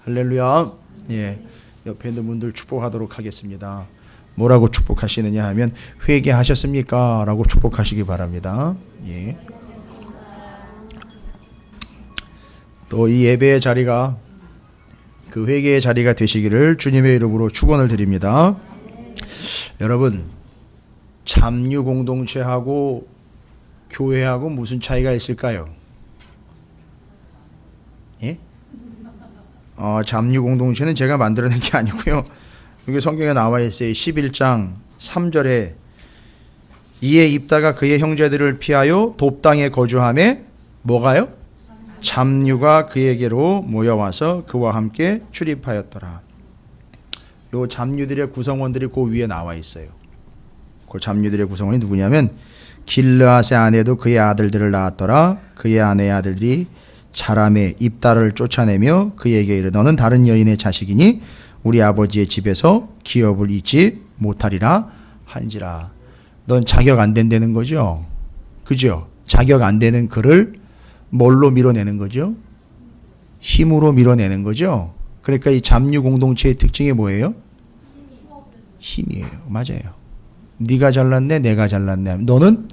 할렐루야. 예, 옆에 있는 분들 축복하도록 하겠습니다. 뭐라고 축복하시느냐 하면 회개하셨습니까? 라고 축복하시기 바랍니다. 예. 또 이 예배의 자리가 그 회개의 자리가 되시기를 주님의 이름으로 축원을 드립니다. 여러분, 잠유 공동체하고 교회하고 무슨 차이가 있을까요? 예? 잠유 공동체는 제가 만들어낸 게 아니고요. 여기 성경에 나와 있어요. 11장 3절에 이에 입다가 그의 형제들을 피하여 돕당에 거주하매 뭐가요? 잠유가 그에게로 모여와서 그와 함께 출입하였더라. 요 잠유들의 구성원들이 그 위에 나와 있어요. 그 잠유들의 구성원이 누구냐면 길르앗의 아내도 그의 아들들을 낳았더라. 그의 아내의 아들들이 자람의 입다를 쫓아내며 그에게 이르 너는 다른 여인의 자식이니 우리 아버지의 집에서 기업을 잊지 못하리라 한지라. 넌 자격 안 된다는 거죠? 그죠? 자격 안 되는 그를 뭘로 밀어내는 거죠? 힘으로 밀어내는 거죠? 그러니까 이 잠유 공동체의 특징이 뭐예요? 힘이에요. 맞아요. 네가 잘났네, 내가 잘났네. 너는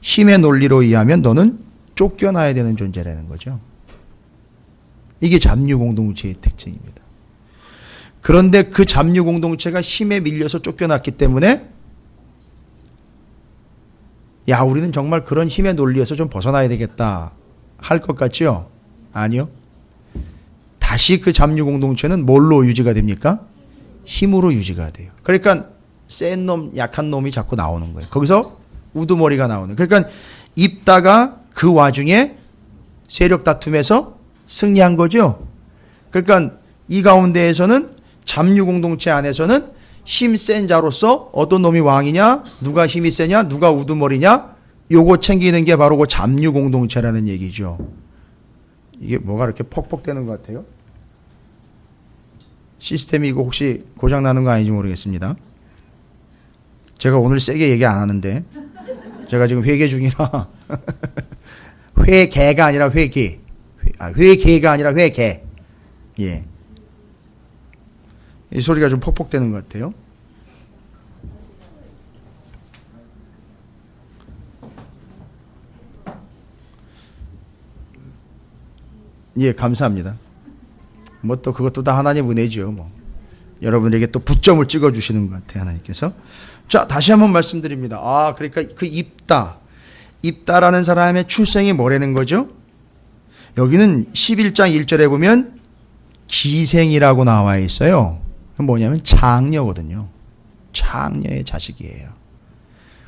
힘의 논리로 의하면 너는 쫓겨나야 되는 존재라는 거죠. 이게 잠유 공동체의 특징입니다. 그런데 그 잠유 공동체가 힘에 밀려서 쫓겨났기 때문에 야, 우리는 정말 그런 힘의 논리에서 좀 벗어나야 되겠다 할 것 같죠? 아니요. 다시 그 잠유 공동체는 뭘로 유지가 됩니까? 힘으로 유지가 돼요. 그러니까 센 놈, 약한 놈이 자꾸 나오는 거예요. 거기서 우두머리가 나오는 거예요. 그러니까 입다가 그 와중에 세력 다툼에서 승리한 거죠. 그러니까 이 가운데에서는 잠유 공동체 안에서는 힘 센 자로서 어떤 놈이 왕이냐, 누가 힘이 세냐, 누가 우두머리냐, 요거 챙기는 게 바로 그 잠유 공동체라는 얘기죠. 이게 뭐가 이렇게 퍽퍽대는 것 같아요? 시스템이 이거 혹시 고장 나는 거 아닌지 모르겠습니다. 제가 오늘 세게 얘기 안 하는데 제가 지금 회개 중이라 회개가 아니라 회개. 회개가 아니라 회개. 예. 이 소리가 좀 퍽퍽대는 것 같아요. 예, 감사합니다. 뭐 또 그것도 다 하나님 은혜죠. 뭐 여러분에게 또 부점을 찍어 주시는 것 같아요, 하나님께서. 자, 다시 한번 말씀드립니다. 그러니까 그 입다라는 사람의 출생이 뭐라는 거죠? 여기는 11장 1절에 보면 기생이라고 나와 있어요. 그건 뭐냐면 장녀거든요. 장녀의 자식이에요.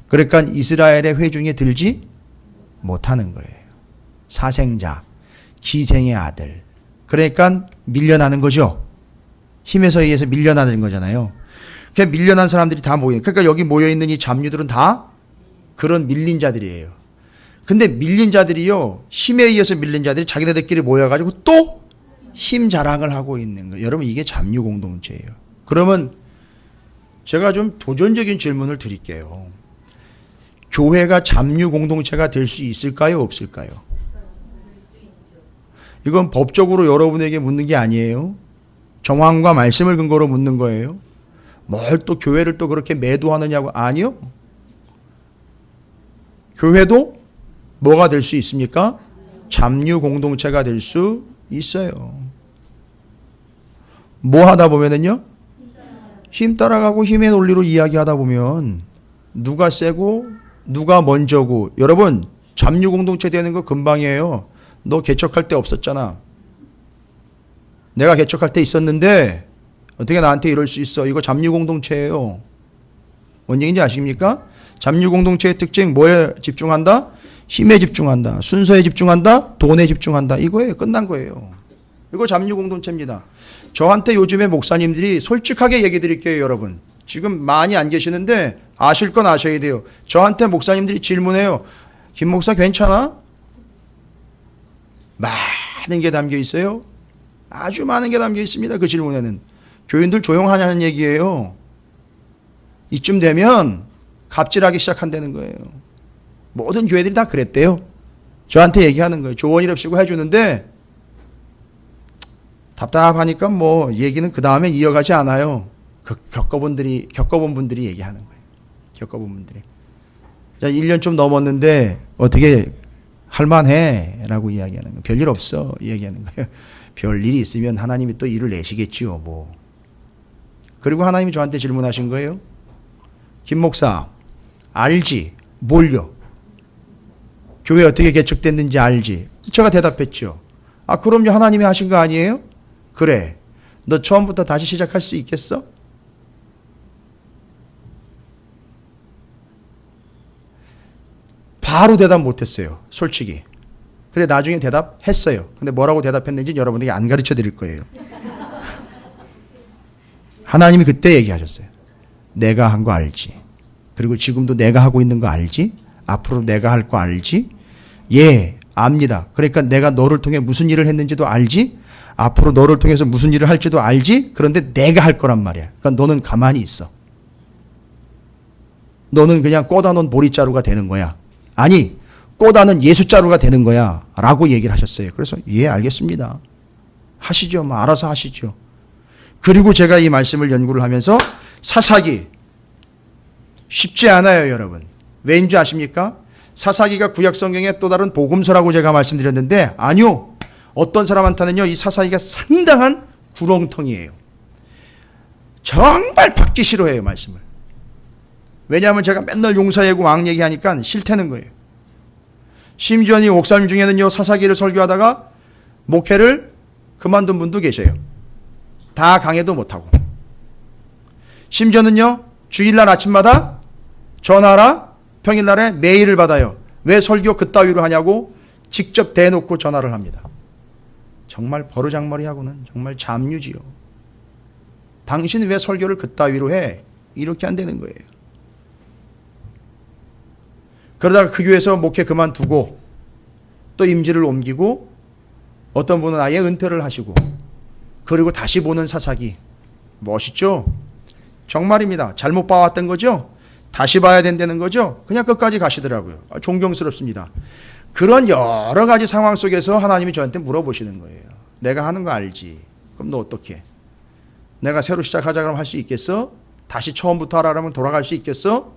그러니까 이스라엘의 회중에 들지 못하는 거예요. 사생자, 기생의 아들. 그러니까 밀려나는 거죠. 힘에서 의해서 밀려나는 거잖아요. 그러니까 밀려난 사람들이 다 모여. 그러니까 여기 모여 있는 이 잠유들은 다 그런 밀린 자들이에요. 근데 밀린 자들이요, 힘에 의해서 밀린 자들이 자기네들끼리 모여가지고 또 힘 자랑을 하고 있는 거예요. 여러분, 이게 잠유 공동체예요. 그러면 제가 좀 도전적인 질문을 드릴게요. 교회가 잠유 공동체가 될 수 있을까요? 없을까요? 이건 법적으로 여러분에게 묻는 게 아니에요. 정황과 말씀을 근거로 묻는 거예요. 뭘 또 교회를 또 그렇게 매도하느냐고. 아니요. 교회도 뭐가 될 수 있습니까? 잠유 공동체가 될 수 있어요. 뭐 하다 보면은요, 힘 따라가고 힘의 논리로 이야기하다 보면 누가 세고 누가 먼저고. 여러분, 잠유 공동체 되는 거 금방이에요. 너 개척할 때 없었잖아. 내가 개척할 때 있었는데 어떻게 나한테 이럴 수 있어? 이거 잠유 공동체예요. 뭔 얘기인지 아십니까? 잠유 공동체의 특징 뭐에 집중한다? 힘에 집중한다. 순서에 집중한다. 돈에 집중한다. 이거예요. 끝난 거예요. 이거 잠유 공동체입니다. 저한테 요즘에 목사님들이 솔직하게 얘기 드릴게요, 여러분. 지금 많이 안 계시는데 아실 건 아셔야 돼요. 저한테 목사님들이 질문해요. 김 목사 괜찮아? 많은 게 담겨 있어요. 아주 많은 게 담겨 있습니다. 그 질문에는. 교인들 조용하냐는 얘기예요. 이쯤 되면 갑질하기 시작한다는 거예요. 모든 교회들이 다 그랬대요. 저한테 얘기하는 거예요. 조언이랍시고 해주는데 답답하니까 뭐 얘기는 그 다음에 이어가지 않아요. 겪어본 분들이 얘기하는 거예요. 겪어본 분들이. 자, 1년 좀 넘었는데 어떻게 할만해 라고 이야기하는 거예요. 별일 없어 이야기하는 거예요. 별일이 있으면 하나님이 또 일을 내시겠지요. 뭐. 그리고 하나님이 저한테 질문하신 거예요. 김 목사 알지? 뭘요? 교회 어떻게 개척됐는지 알지? 제가 대답했죠. 아, 그럼요. 하나님이 하신 거 아니에요? 그래. 너 처음부터 다시 시작할 수 있겠어? 바로 대답 못했어요. 솔직히. 근데 나중에 대답했어요. 근데 뭐라고 대답했는지 여러분에게 안 가르쳐 드릴 거예요. 하나님이 그때 얘기하셨어요. 내가 한 거 알지? 그리고 지금도 내가 하고 있는 거 알지? 앞으로 내가 할 거 알지? 예, 압니다. 그러니까 내가 너를 통해 무슨 일을 했는지도 알지? 앞으로 너를 통해서 무슨 일을 할지도 알지? 그런데 내가 할 거란 말이야. 그러니까 너는 가만히 있어. 너는 그냥 꽂아놓은 보리자루가 되는 거야. 아니, 꽂아놓은 예수자루가 되는 거야. 라고 얘기를 하셨어요. 그래서 예, 알겠습니다. 하시죠. 뭐 알아서 하시죠. 그리고 제가 이 말씀을 연구를 하면서 사사기 쉽지 않아요, 여러분. 왜인 줄 아십니까? 사사기가 구약성경의 또 다른 복음서라고 제가 말씀드렸는데 아니요. 어떤 사람한테는요, 이 사사기가 상당한 구렁텅이에요. 정말 받기 싫어해요, 말씀을. 왜냐하면 제가 맨날 용사예고 왕 얘기하니까 싫다는 거예요. 심지어 이 목사님 중에는요, 사사기를 설교하다가 목회를 그만둔 분도 계셔요. 다 강해도 못하고. 심지어는요, 주일날 아침마다 전화라 평일날에 메일을 받아요. 왜 설교 그따위로 하냐고 직접 대놓고 전화를 합니다. 정말 버르장머리하고는 정말 잠유지요. 당신 왜 설교를 그따위로 해? 이렇게 안 되는 거예요. 그러다가 그 교회에서 목회 그만두고 또 임지를 옮기고 어떤 분은 아예 은퇴를 하시고 그리고 다시 보는 사사기. 멋있죠? 정말입니다. 잘못 봐왔던 거죠? 다시 봐야 된다는 거죠? 그냥 끝까지 가시더라고요. 존경스럽습니다. 그런 여러 가지 상황 속에서 하나님이 저한테 물어보시는 거예요. 내가 하는 거 알지? 그럼 너 어떻게? 내가 새로 시작하자 그러면 할 수 있겠어? 다시 처음부터 하라 그러면 돌아갈 수 있겠어?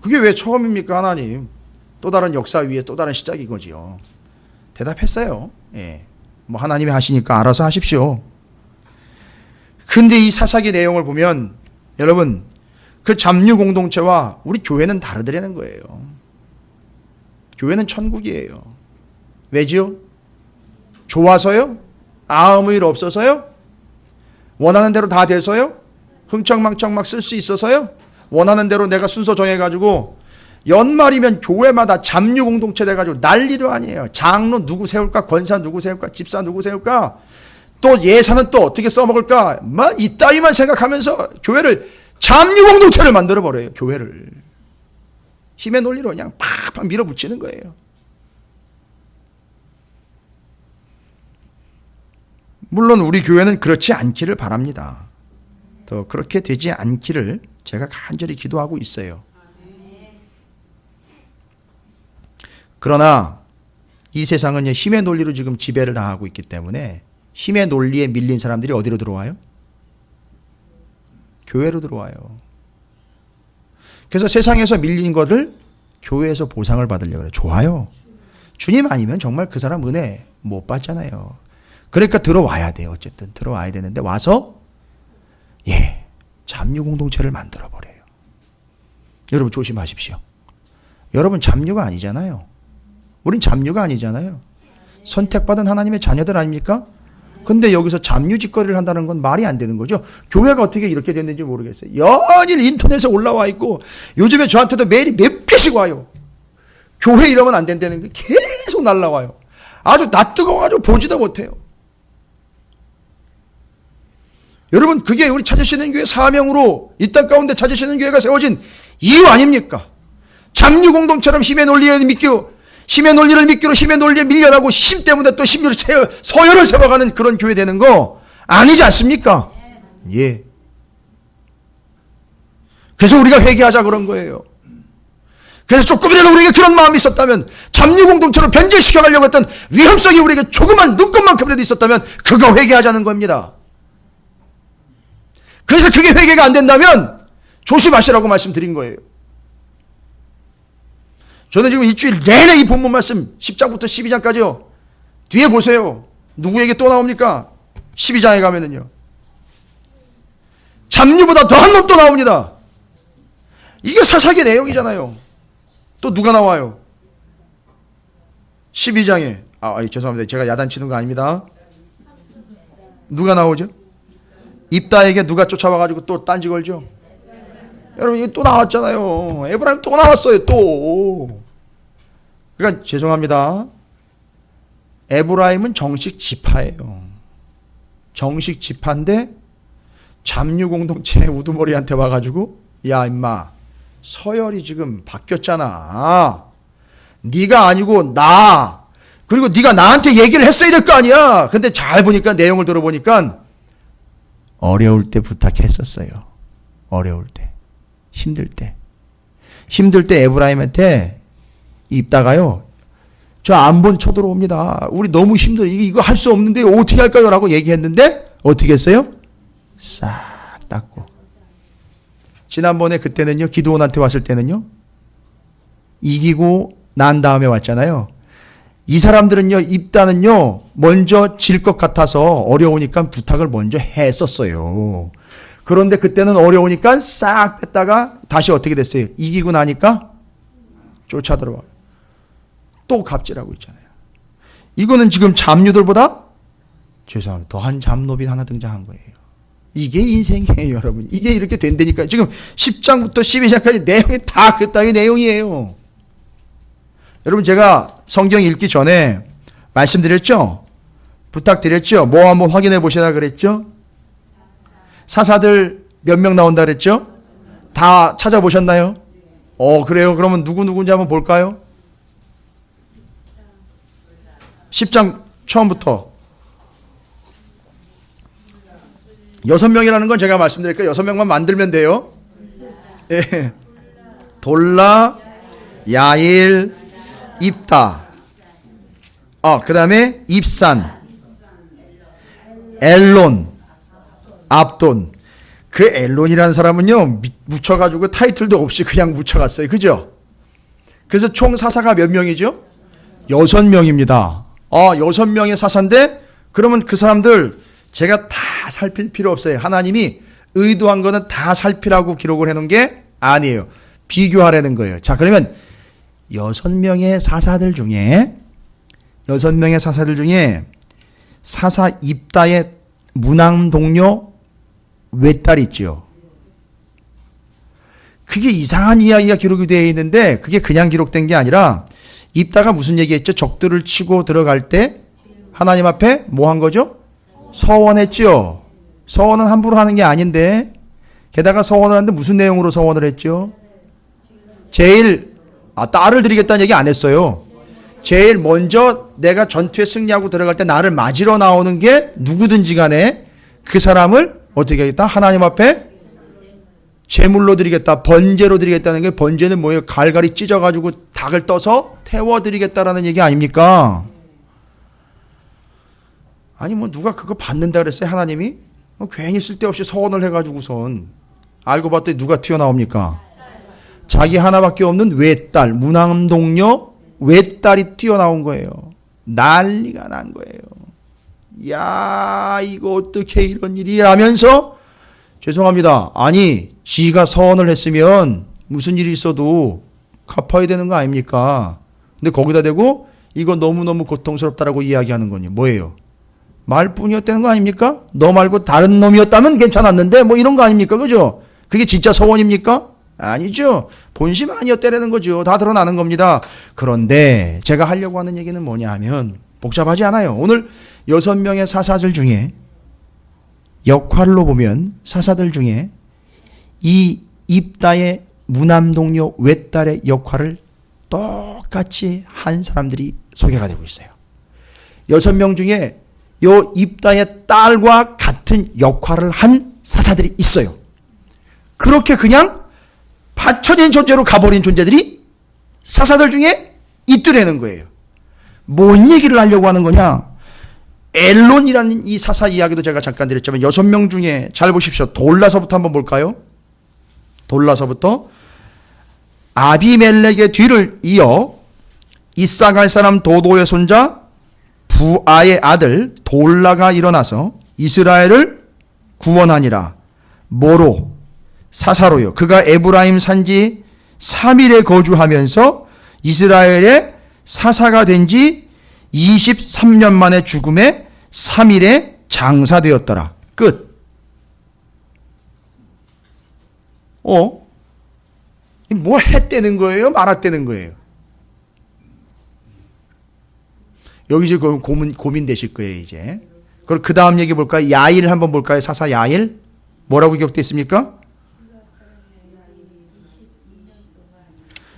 그게 왜 처음입니까, 하나님? 또 다른 역사 위에 또 다른 시작인 거지요. 대답했어요. 예. 뭐 하나님이 하시니까 알아서 하십시오. 근데 이 사사기 내용을 보면 여러분, 그 잡류 공동체와 우리 교회는 다르더라는 거예요. 교회는 천국이에요. 왜지요? 좋아서요? 아무 일 없어서요? 원하는 대로 다 돼서요? 흥청망청 막 쓸 수 있어서요? 원하는 대로 내가 순서 정해가지고 연말이면 교회마다 잡류 공동체 돼가지고 난리도 아니에요. 장로 누구 세울까? 권사 누구 세울까? 집사 누구 세울까? 또 예산은 또 어떻게 써먹을까? 뭐 이따위만 생각하면서 교회를 잡류 공동체를 만들어버려요. 교회를. 힘의 논리로 그냥 팍팍 밀어붙이는 거예요. 물론 우리 교회는 그렇지 않기를 바랍니다. 더 그렇게 되지 않기를 제가 간절히 기도하고 있어요. 그러나 이 세상은 힘의 논리로 지금 지배를 당하고 있기 때문에 힘의 논리에 밀린 사람들이 어디로 들어와요? 교회로 들어와요. 그래서 세상에서 밀린 것을 교회에서 보상을 받으려고 그래요. 좋아요. 주님 아니면 정말 그 사람 은혜 못 받잖아요. 그러니까 들어와야 돼요. 어쨌든 들어와야 되는데 와서 잡류 공동체를 만들어버려요. 여러분 조심하십시오. 여러분 잡류가 아니잖아요. 우린 잡류가 아니잖아요. 선택받은 하나님의 자녀들 아닙니까? 근데 여기서 잡류짓거리를 한다는 건 말이 안 되는 거죠. 교회가 어떻게 이렇게 됐는지 모르겠어요. 연일 인터넷에 올라와 있고 요즘에 저한테도 메일이 몇 개씩 와요. 교회 이러면 안 된다는 게 계속 날라와요. 아주 낯뜨거워가지고 보지도 못해요. 여러분 그게 우리 찾으시는 교회 사명으로 이 땅 가운데 찾으시는 교회가 세워진 이유 아닙니까? 잡류 공동처럼 힘의 논리를 믿기로 힘의 논리에 밀려나고 힘 때문에 또 힘을 서열을 세워가는 그런 교회 되는 거 아니지 않습니까? 예. 그래서 우리가 회개하자 그런 거예요. 그래서 조금이라도 우리에게 그런 마음이 있었다면, 잡류 공동체로 변질시켜가려고 했던 위험성이 우리에게 조금만 눈꼽만큼이라도 있었다면 그거 회개하자는 겁니다. 그래서 그게 회개가 안 된다면 조심하시라고 말씀드린 거예요. 저는 지금 일주일 내내 이 본문 말씀 10장부터 12장까지요. 뒤에 보세요. 누구에게 또 나옵니까? 12장에 가면은요. 잡류보다 더한 놈 또 나옵니다. 이게 사사기의 내용이잖아요. 또 누가 나와요? 12장에 죄송합니다. 제가 야단치는 거 아닙니다. 누가 나오죠? 입다에게 누가 쫓아와가지고 또 딴지 걸죠? 여러분 이게 또 나왔잖아요. 에브라임 또 나왔어요. 또. 그러니까 죄송합니다. 에브라임은 정식 지파예요. 정식 지파인데 잡류 공동체 우두머리한테 와가지고 야 임마 서열이 지금 바뀌었잖아. 네가 아니고 나. 그리고 네가 나한테 얘기를 했어야 될 거 아니야. 근데 잘 보니까 내용을 들어보니까 어려울 때 부탁했었어요. 어려울 때. 힘들 때. 힘들 때 에브라임한테 입다가요. 저 안 본 쳐들어옵니다. 우리 너무 힘들어. 이거 할 수 없는데 어떻게 할까요? 라고 얘기했는데 어떻게 했어요? 싹 닦고. 지난번에 그때는요. 기드온한테 왔을 때는요. 이기고 난 다음에 왔잖아요. 이 사람들은요. 입다는요. 먼저 질 것 같아서 어려우니까 부탁을 먼저 했었어요. 그런데 그때는 어려우니까 싹 뺐다가 다시 어떻게 됐어요? 이기고 나니까 쫓아 들어와요. 또 갑질하고 있잖아요. 이거는 지금 잡류들보다 죄송합니다. 더한 잡노비 하나 등장한 거예요. 이게 인생이에요, 여러분. 이게 이렇게 된다니까. 지금 10장부터 12장까지 내용이 다 그 따위 내용이에요. 여러분 제가 성경 읽기 전에 말씀드렸죠? 부탁드렸죠? 뭐 한번 확인해 보시라 그랬죠? 사사들 몇 명 나온다 그랬죠? 다 찾아보셨나요? 그래요. 그러면 누구누구인지 한번 볼까요? 10장 처음부터 6명이라는 건 제가 말씀드릴게요. 6명만 만들면 돼요. 예. 돌라, 야일, 입다. 그 다음에 입산, 엘론, 압돈. 그 엘론이라는 사람은요, 묻혀가지고 타이틀도 없이 그냥 묻혀갔어요. 그죠? 그래서 총 사사가 몇 명이죠? 6명입니다. 6명의 사사인데, 그러면 그 사람들 제가 다 살필 필요 없어요. 하나님이 의도한 거는 다 살피라고 기록을 해놓은 게 아니에요. 비교하라는 거예요. 자, 그러면 6명의 사사들 중에 사사 입다의 문왕 동료 외딸 있죠. 그게 이상한 이야기가 기록이 되어 있는데 그게 그냥 기록된 게 아니라 입다가 무슨 얘기했죠? 적들을 치고 들어갈 때 하나님 앞에 뭐 한 거죠? 서원했죠. 서원은 함부로 하는 게 아닌데 게다가 서원을 하는데 무슨 내용으로 서원을 했죠? 제일 딸을 드리겠다는 얘기 안 했어요. 제일 먼저 내가 전투에 승리하고 들어갈 때 나를 맞으러 나오는 게 누구든지 간에 그 사람을 어떻게 하겠다? 하나님 앞에 제물로 드리겠다. 번제로 드리겠다는 게 번제는 뭐예요? 갈갈이 찢어가지고 닭을 떠서 태워드리겠다라는 얘기 아닙니까? 아니 뭐 누가 그거 받는다 그랬어요? 하나님이? 괜히 쓸데없이 서원을 해가지고선 알고 봤더니 누가 튀어나옵니까? 자기 하나밖에 없는 외딸, 문왕동녀 외딸이 튀어나온 거예요. 난리가 난 거예요. 야 이거 어떻게 이런 일이 라면서 죄송합니다. 아니 지가 서원을 했으면 무슨 일이 있어도 갚아야 되는 거 아닙니까? 근데 거기다 대고 이거 너무너무 고통스럽다라고 이야기하는 거니 뭐예요? 말뿐이었다는 거 아닙니까? 너 말고 다른 놈이었다면 괜찮았는데 뭐 이런 거 아닙니까? 그죠? 그게 진짜 서원입니까? 아니죠. 본심 아니었다라는 거죠. 다 드러나는 겁니다. 그런데 제가 하려고 하는 얘기는 뭐냐 하면 복잡하지 않아요. 오늘 6명의 사사들 중에 역할로 보면 사사들 중에 이 입다의 무남동료 외딸의 역할을 똑같이 한 사람들이 소개가 되고 있어요. 6명 중에 요 입다의 딸과 같은 역할을 한 사사들이 있어요. 그렇게 그냥 받쳐진 존재로 가버린 존재들이 사사들 중에 있더라는 거예요. 뭔 얘기를 하려고 하는 거냐? 엘론이라는 이 사사 이야기도 제가 잠깐 드렸지만 6명 중에 잘 보십시오. 돌라서부터 한번 볼까요? 돌라서부터 아비멜렉의 뒤를 이어 이사갈 사람 도도의 손자 부아의 아들 돌라가 일어나서 이스라엘을 구원하니라. 뭐로? 사사로요. 그가 에브라임 산지 3일에 거주하면서 이스라엘의 사사가 된 지 23년 만에 죽음에 3일에 장사되었더라. 끝. 뭐 했다는 거예요? 말았다는 거예요? 여기 지금 고민되실 거예요, 이제. 그럼 그 다음 얘기 볼까요? 야일 한번 볼까요? 사사 야일. 뭐라고 기록되어 있습니까?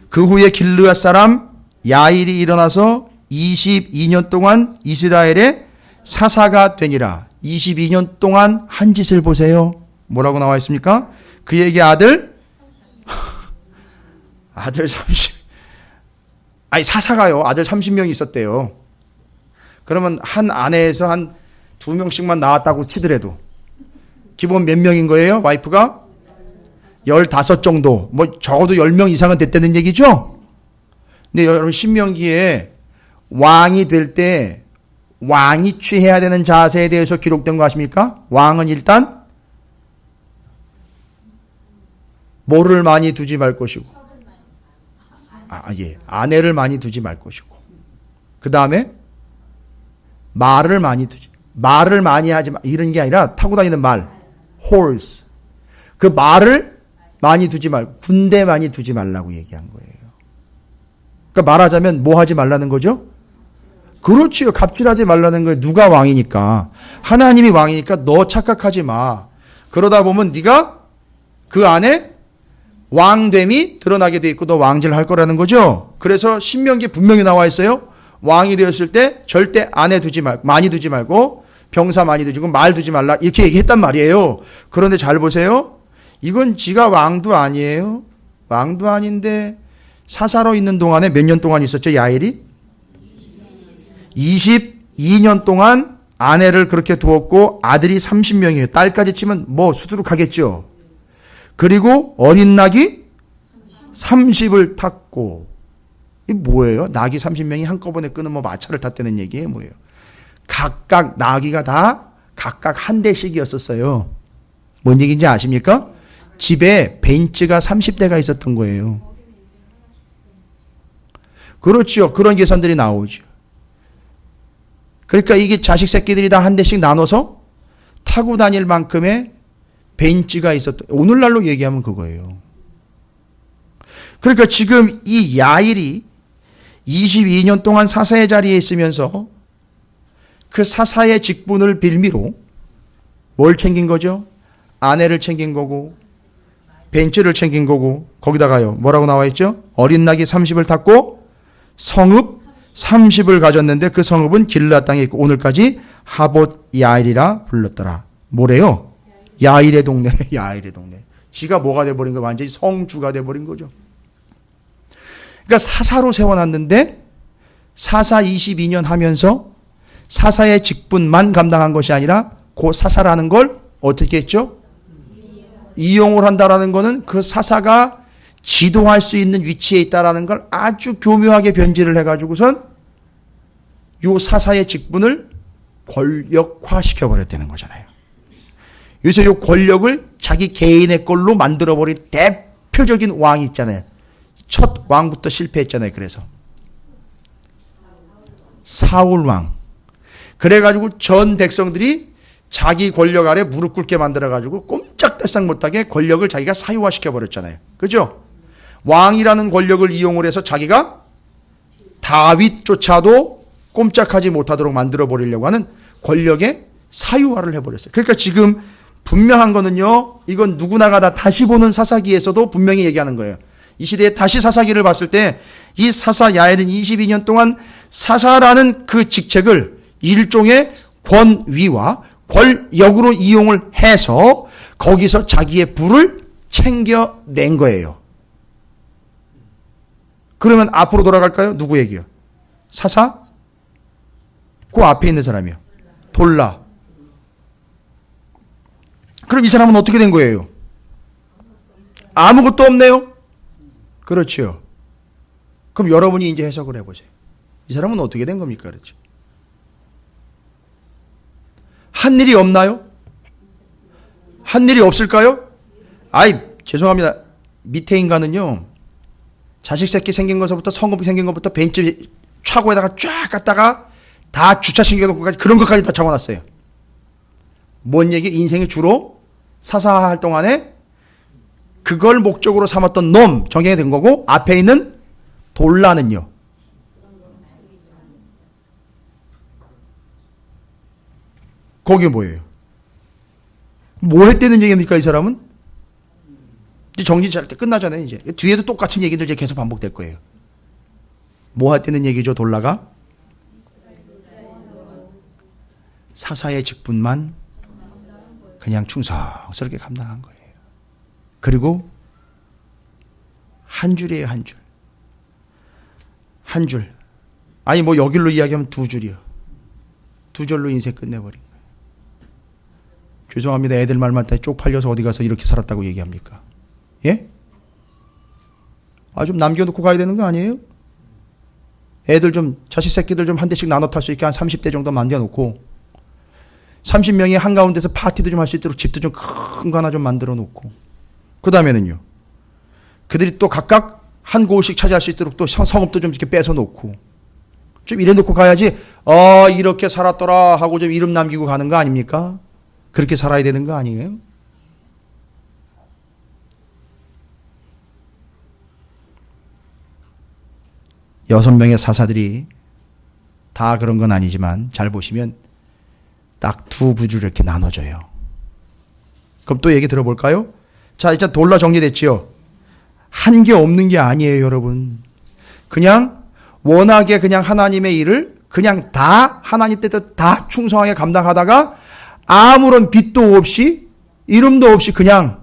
그 후에 길르앗 사람 야일이 일어나서 22년 동안 이스라엘의 사사가 되니라. 22년 동안 한 짓을 보세요. 뭐라고 나와 있습니까? 그에게 아들 30, 사사가요. 아들 30명이 있었대요. 그러면 한 아내에서 한 2명씩만 나왔다고 치더라도 기본 몇 명인 거예요? 와이프가? 15 정도. 적어도 10명 이상은 됐다는 얘기죠? 근데 여러분 신명기에 왕이 될 때 왕이 취해야 되는 자세에 대해서 기록된 거 아십니까? 왕은 일단 뭐를 많이 두지 말 것이고 아내를 많이 두지 말 것이고 그 다음에 말을 많이 하지 마. 이런 게 아니라 타고 다니는 말 horse 그 말을 많이 두지 말고 군대 많이 두지 말라고 얘기한 거예요. 그러니까 말하자면 뭐 하지 말라는 거죠? 그렇지요. 갑질하지 말라는 거예요. 누가 왕이니까. 하나님이 왕이니까 너 착각하지 마. 그러다 보면 네가 그 안에 왕됨이 드러나게 돼 있고 너 왕질 할 거라는 거죠. 그래서 신명기에 분명히 나와 있어요. 왕이 되었을 때 절대 아내 두지 말고 많이 두지 말고 병사 많이 두지 말고 말 두지 말라 이렇게 얘기했단 말이에요. 그런데 잘 보세요. 이건 지가 왕도 아니에요. 왕도 아닌데 사사로 있는 동안에 몇 년 동안 있었죠? 야일이? 22년 동안 아내를 그렇게 두었고 아들이 30명이에요. 딸까지 치면 수두룩하겠죠. 그리고 어린 낙이 30을 탔고 이게 뭐예요? 낙이 30명이 한꺼번에 끊으면 마차를 탔다는 얘기예요? 뭐예요? 각각 나귀가 다 각각 한 대씩이었었어요. 뭔 얘기인지 아십니까? 집에 벤츠가 30대가 있었던 거예요. 그렇죠. 그런 계산들이 나오죠. 그러니까 이게 자식 새끼들이 다 한 대씩 나눠서 타고 다닐 만큼의 벤츠가 있었던, 오늘날로 얘기하면 그거예요. 그러니까 지금 이 야일이 22년 동안 사사의 자리에 있으면서 그 사사의 직분을 빌미로 뭘 챙긴 거죠? 아내를 챙긴 거고 벤츠를 챙긴 거고 거기다가요 뭐라고 나와 있죠? 어린 낙이 30을 탔고 성읍 30을 가졌는데 그 성읍은 길르앗 땅에 있고 오늘까지 하봇 야일이라 불렀더라. 뭐래요? 야일의 동네. 야일의 동네. 지가 뭐가 돼버린 거 완전히 성주가 돼버린 거죠. 그러니까 사사로 세워놨는데 사사 22년 하면서 사사의 직분만 감당한 것이 아니라 그 사사라는 걸 어떻게 했죠? 이용을 한다라는 것은 그 사사가 지도할 수 있는 위치에 있다라는 걸 아주 교묘하게 변질을 해가지고선 요 사사의 직분을 권력화 시켜버렸다는 거잖아요. 요새 요 권력을 자기 개인의 걸로 만들어버린 대표적인 왕이 있잖아요. 첫 왕부터 실패했잖아요. 그래서 사울 왕. 그래가지고 전 백성들이 자기 권력 아래 무릎 꿇게 만들어가지고 꼼짝달싹 못하게 권력을 자기가 사유화시켜버렸잖아요. 그죠? 왕이라는 권력을 이용을 해서 자기가 다윗조차도 꼼짝하지 못하도록 만들어버리려고 하는 권력의 사유화를 해버렸어요. 그러니까 지금 분명한 거는요, 이건 누구나가 다 다시 보는 사사기에서도 분명히 얘기하는 거예요. 이 시대에 다시 사사기를 봤을 때 이 사사 야엘은 22년 동안 사사라는 그 직책을 일종의 권위와 권력으로 이용을 해서 거기서 자기의 부를 챙겨낸 거예요. 그러면 앞으로 돌아갈까요? 누구 얘기요? 사사? 그 앞에 있는 사람이요. 돌라. 그럼 이 사람은 어떻게 된 거예요? 아무것도 없네요? 그렇죠. 그럼 여러분이 이제 해석을 해보세요. 이 사람은 어떻게 된 겁니까? 그렇죠. 한 일이 없나요? 한 일이 없을까요? 아이, 죄송합니다. 밑에 인간은요, 자식 새끼 생긴 것부터 성금 생긴 것부터 벤츠 차고에다가 쫙 갖다가 다 주차 신경놓고까지 그런 것까지 다 적어놨어요. 뭔 얘기? 인생이 주로 사사할 동안에 그걸 목적으로 삼았던 놈 정해야 된 거고, 앞에 있는 돌라는요. 거기 뭐예요? 뭐 했다는 얘기입니까, 이 사람은? 이제 정리 잘 때 끝나잖아요, 이제. 뒤에도 똑같은 얘기들 이제 계속 반복될 거예요. 뭐 했다는 얘기죠, 돌라가? 사사의 직분만 그냥 충성스럽게 감당한 거예요. 그리고 한 줄이에요, 한 줄. 한 줄. 아니, 뭐 여길로 이야기하면 두 줄이요. 두 줄로 인생 끝내버린 거예요. 죄송합니다. 애들 말만 다 쪽팔려서 어디 가서 이렇게 살았다고 얘기합니까? 예? 아, 좀 남겨놓고 가야 되는 거 아니에요? 애들 좀, 자식 새끼들 좀 한 대씩 나눠 탈 수 있게 한 30대 정도 만들어놓고, 30명이 한가운데서 파티도 좀 할 수 있도록 집도 좀 큰 거 하나 좀 만들어 놓고, 그 다음에는요, 그들이 또 각각 한 곳씩 차지할 수 있도록 또 성읍도 좀 이렇게 뺏어 놓고, 좀 이래 놓고 가야지, 이렇게 살았더라 하고 좀 이름 남기고 가는 거 아닙니까? 그렇게 살아야 되는 거 아니에요? 여섯 명의 사사들이 다 그런 건 아니지만 잘 보시면 딱 두 부주로 이렇게 나눠져요. 그럼 또 얘기 들어볼까요? 자, 일단 돌라 정리됐지요? 한 게 없는 게 아니에요, 여러분. 그냥 워낙에 그냥 하나님의 일을 그냥 다 하나님 뜻대로 다 충성하게 감당하다가 아무런 빚도 없이 이름도 없이 그냥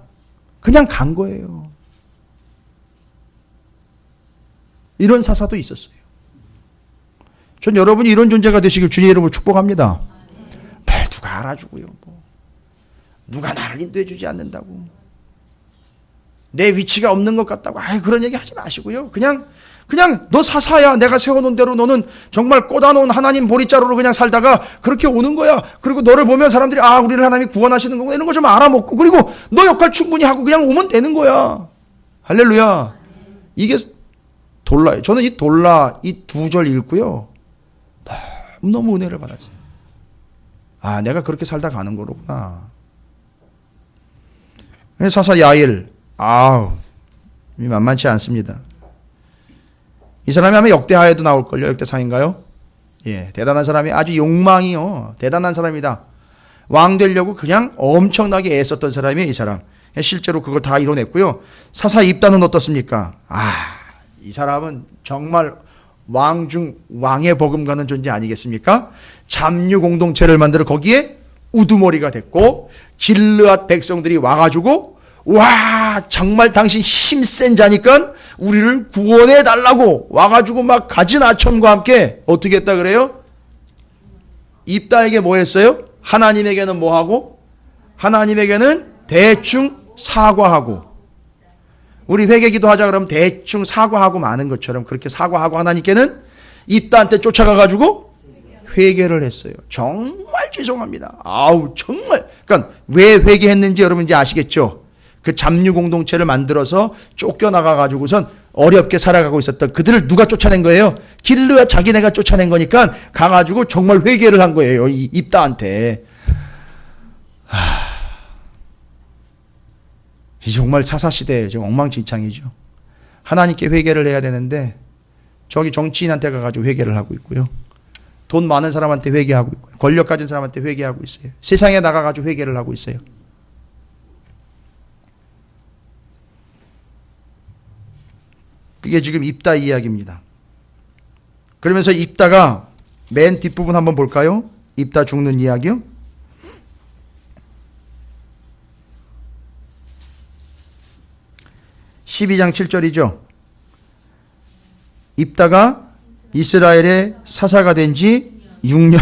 간 거예요. 이런 사사도 있었어요. 전 여러분이 이런 존재가 되시길 주님의 이름으로 축복합니다. 누가 알아주고요. 뭐. 누가 나를 인도해 주지 않는다고. 내 위치가 없는 것 같다고. 그런 얘기 하지 마시고요. 그냥 너 사사야. 내가 세워놓은 대로 너는 정말 꽂아놓은 하나님 보리자루로 그냥 살다가 그렇게 오는 거야. 그리고 너를 보면 사람들이 우리를 하나님이 구원하시는 거고 이런 거 좀 알아먹고 그리고 너 역할 충분히 하고 그냥 오면 되는 거야. 할렐루야. 이게 돌라예요. 저는 이 돌라 이 두 절 읽고요. 너무 은혜를 받았어요. 내가 그렇게 살다 가는 거로구나. 사사 야일. 만만치 않습니다. 이 사람이 아마 역대하에도 나올걸요. 역대상인가요? 예, 대단한 사람이 아주 욕망이요. 대단한 사람이다. 왕 되려고 그냥 엄청나게 애썼던 사람이에요, 이 사람. 실제로 그걸 다 이뤄냈고요. 사사 입단은 어떻습니까? 이 사람은 정말 왕 중 왕의 버금가는 존재 아니겠습니까? 잡류 공동체를 만들어 거기에 우두머리가 됐고 길르앗 백성들이 와가지고 정말 당신 힘센 자니까 우리를 구원해 달라고 와가지고 막 가진 아첨과 함께 어떻게 했다 그래요? 입다에게 뭐 했어요? 하나님에게는 뭐 하고? 하나님에게는 대충 사과하고, 우리 회개기도 하자 그러면 대충 사과하고 마는 것처럼 그렇게 사과하고 하나님께는 입다한테 쫓아가가지고 회개를 했어요. 정말 죄송합니다. 정말. 그러니까 왜 회개했는지 여러분 이제 아시겠죠? 그 잡류 공동체를 만들어서 쫓겨나가가지고선 어렵게 살아가고 있었던 그들을 누가 쫓아낸 거예요? 길르앗 자기네가 쫓아낸 거니까 가가지고 정말 회개를 한 거예요. 이 입다한테. 이 정말 사사시대에 좀 엉망진창이죠. 하나님께 회개를 해야 되는데 저기 정치인한테 가가지고 회개를 하고 있고요. 돈 많은 사람한테 회개하고 있고요. 권력 가진 사람한테 회개하고 있어요. 세상에 나가가지고 회개를 하고 있어요. 그게 지금 입다 이야기입니다. 그러면서 입다가 맨 뒷부분 한번 볼까요? 입다 죽는 이야기요. 12장 7절이죠. 입다가 이스라엘의 사사가 된 지 6년.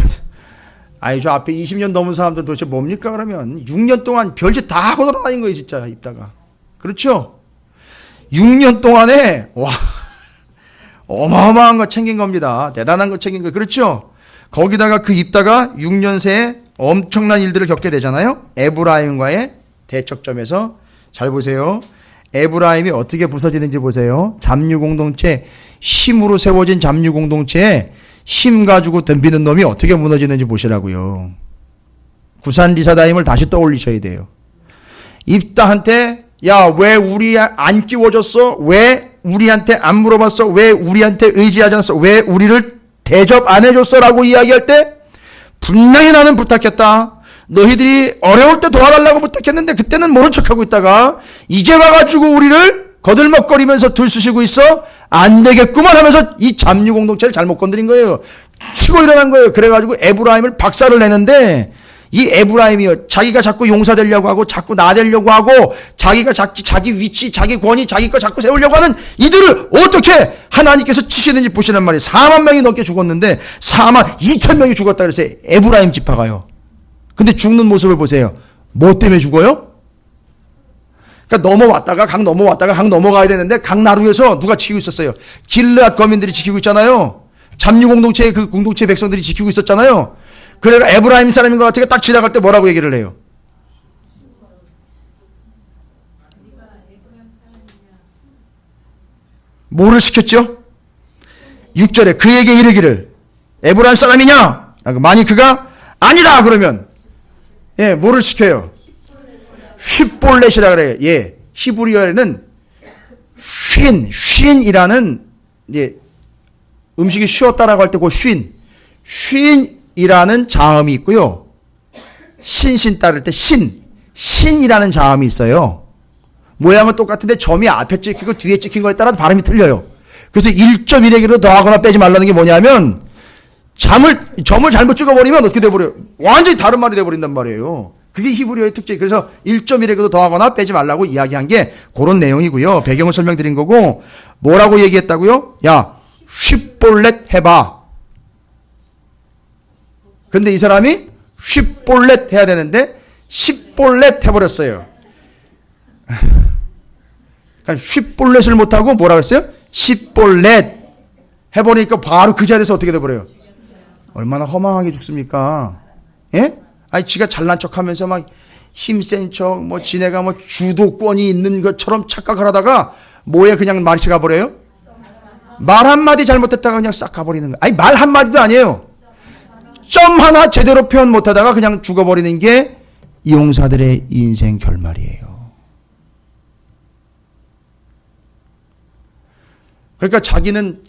아니, 저 앞에 20년 넘은 사람들 도대체 뭡니까, 그러면? 6년 동안 별짓 다 하고 돌아다닌 거예요, 진짜, 입다가. 그렇죠? 6년 동안에, 와, 어마어마한 거 챙긴 겁니다. 대단한 거 챙긴 거. 그렇죠? 거기다가 그 입다가 6년 새에 엄청난 일들을 겪게 되잖아요. 에브라임과의 대척점에서. 잘 보세요. 에브라임이 어떻게 부서지는지 보세요. 잡류 공동체, 힘으로 세워진 잡류 공동체에 힘 가지고 덤비는 놈이 어떻게 무너지는지 보시라고요. 구산 리사다임을 다시 떠올리셔야 돼요. 입다한테 야, 왜 우리 안 끼워줬어? 왜 우리한테 안 물어봤어? 왜 우리한테 의지하지 않았어? 왜 우리를 대접 안 해줬어? 라고 이야기할 때 분명히 나는 부탁했다. 너희들이 어려울 때 도와달라고 부탁했는데 그때는 모른 척하고 있다가 이제 와가지고 우리를 거들먹거리면서 들쑤시고 있어? 안 되겠구만 하면서 이 잡류 공동체를 잘못 건드린 거예요. 치고 일어난 거예요. 그래가지고 에브라임을 박살을 내는데 이 에브라임이요, 자기가 자꾸 용사되려고 하고 자꾸 나대려고 하고 자기가 자기 위치, 자기 권위, 자기 거 자꾸 세우려고 하는 이들을 어떻게 하나님께서 치시는지 보시란 말이에요. 4만 명이 넘게 죽었는데 4만 2천 명이 죽었다 그래서 에브라임 지파가요. 근데 죽는 모습을 보세요. 뭐 때문에 죽어요? 그러니까 넘어왔다가 강 넘어왔다가 강 넘어가야 되는데 강 나루에서 누가 지키고 있었어요? 길르앗 거민들이 지키고 있잖아요. 잡류 공동체의 그 공동체 백성들이 지키고 있었잖아요. 그래가 에브라임 사람인 것 같으니까 딱 지나갈 때 뭐라고 얘기를 해요? 뭐를 시켰죠? 6절에 그에게 이르기를 에브라임 사람이냐? 만약 그가 아니다 그러면 예, 뭐를 시켜요? 쉿볼렛이라 그래요. 예, 히브리어에는 쉰이라는 예, 음식이 쉬었다라고 할 때 그 쉰이라는 자음이 있고요. 신신 따를 때 신이라는 자음이 있어요. 모양은 똑같은데 점이 앞에 찍히고 뒤에 찍힌 거에 따라 발음이 틀려요. 그래서 1.1에게로 더하거나 빼지 말라는 게 뭐냐면 점을 잘못 찍어버리면 어떻게 돼버려요? 완전히 다른 말이 돼버린단 말이에요. 그게 히브리어의 특징이에요. 그래서 1.1에게도 더하거나 빼지 말라고 이야기한 게 그런 내용이고요. 배경을 설명드린 거고 뭐라고 얘기했다고요? 야, 쉿볼렛 해봐. 근데 이 사람이 쉿볼렛 해야 되는데 쉿볼렛 해버렸어요. 그러니까 쉿볼렛을 못하고 뭐라고 했어요? 쉿볼렛 해버리니까 바로 그 자리에서 어떻게 돼버려요? 얼마나 허망하게 죽습니까? 예? 아니, 지가 잘난 척 하면서 막 힘센 척, 뭐, 지네가 뭐 주도권이 있는 것처럼 착각을 하다가 뭐에 그냥 말이 가버려요? 말 한마디 잘못했다가 그냥 싹 가버리는 거예요. 아니, 말 한마디도 아니에요. 점 하나 제대로 표현 못하다가 그냥 죽어버리는 게 이 용사들의 인생 결말이에요. 그러니까 자기는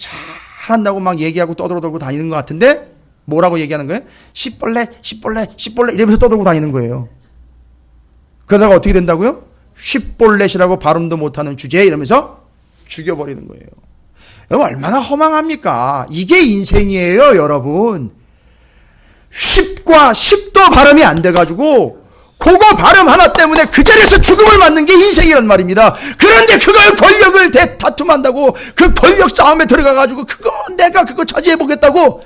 잘한다고 막 얘기하고 떠들고 다니는 것 같은데 뭐라고 얘기하는 거예요? 쉿볼렛 이러면서 떠들고 다니는 거예요. 그러다가 어떻게 된다고요? 쉿볼렛이라고 발음도 못하는 주제에 이러면서 죽여버리는 거예요. 여러분 얼마나 허망합니까? 이게 인생이에요, 여러분. 쉿과 쉿도 발음이 안 돼가지고 그거 발음 하나 때문에 그 자리에서 죽음을 맞는 게 인생이란 말입니다. 그런데 그걸 권력을 다툼한다고 그 권력 싸움에 들어가가지고 내가 그거 차지해보겠다고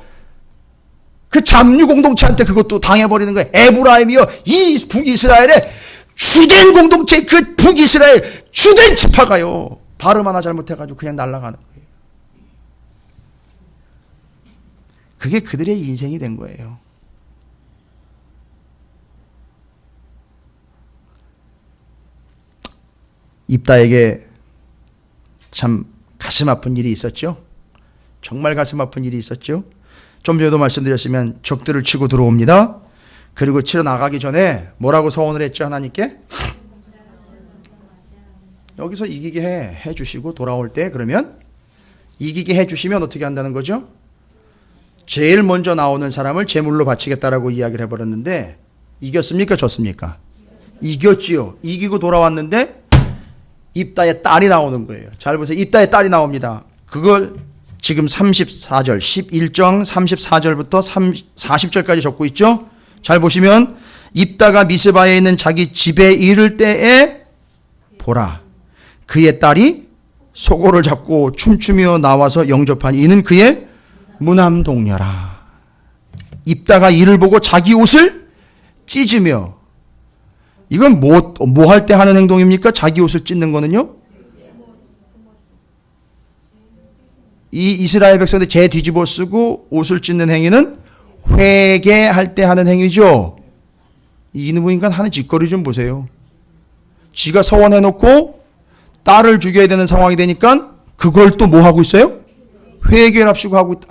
그 잡류 공동체한테 그것도 당해버리는 거예요. 에브라임이요, 이 북이스라엘의 주된 공동체, 그 북이스라엘 주된 지파가요, 발음 하나 잘못해가지고 그냥 날아가는 거예요. 그게 그들의 인생이 된 거예요. 입다에게 참 가슴 아픈 일이 있었죠. 정말 가슴 아픈 일이 있었죠. 좀 전에도 말씀드렸으면 적들을 치고 들어옵니다. 그리고 치러 나가기 전에 뭐라고 서원을 했죠, 하나님께? 여기서 이기게 해 주시고 돌아올 때 그러면 이기게 해 주시면 어떻게 한다는 거죠? 제일 먼저 나오는 사람을 제물로 바치겠다라고 이야기를 해버렸는데 이겼습니까? 졌습니까? 이겼지요. 이기고 돌아왔는데 입다의 딸이 나오는 거예요. 잘 보세요. 입다의 딸이 나옵니다. 그걸 지금 34절, 11장 34절부터 40절까지 적고 있죠. 잘 보시면 입다가 미스바에 있는 자기 집에 이를 때에 보라, 그의 딸이 소고를 잡고 춤추며 나와서 영접하니 이는 그의 무남동녀라. 입다가 이를 보고 자기 옷을 찢으며, 이건 뭐 할 때 하는 행동입니까? 자기 옷을 찢는 거는요? 이 이스라엘 백성들 재 뒤집어 쓰고 옷을 찢는 행위는 회개할 때 하는 행위죠. 이놈의 인간 하는 짓거리 좀 보세요. 지가 서원해놓고 딸을 죽여야 되는 상황이 되니까 그걸 또 뭐 하고 있어요? 회개를 합시고 하고 있다.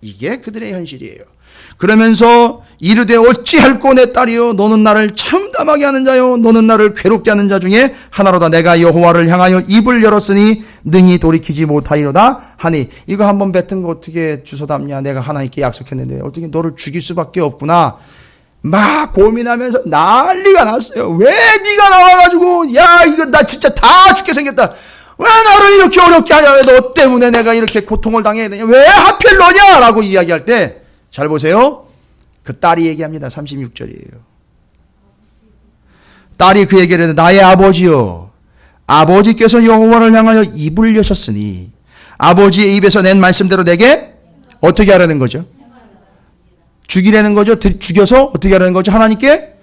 이게 그들의 현실이에요. 그러면서 이르되 어찌할꼬 내 딸이여, 너는 나를 참담하게 하는 자요, 너는 나를 괴롭게 하는 자 중에 하나로다. 내가 여호와를 향하여 입을 열었으니 능히 돌이키지 못하리로다 하니. 이거 한번 뱉은 거 어떻게 주워 담냐. 내가 하나님께 약속했는데 어떻게 너를 죽일 수밖에 없구나. 막 고민하면서 난리가 났어요. 왜 네가 나와가지고, 야 이거 나 진짜 다 죽게 생겼다. 왜 나를 이렇게 어렵게 하냐. 왜 너 때문에 내가 이렇게 고통을 당해야 되냐. 왜 하필 너냐 라고 이야기할 때 잘 보세요. 그 딸이 얘기합니다. 36절이에요. 딸이 그에게 이르되 나의 아버지여, 아버지께서 여호와를 향하여 입을 여셨으니 아버지의 입에서 낸 말씀대로 내게 어떻게 하라는 거죠? 죽이라는 거죠. 죽여서 어떻게 하라는 거죠? 하나님께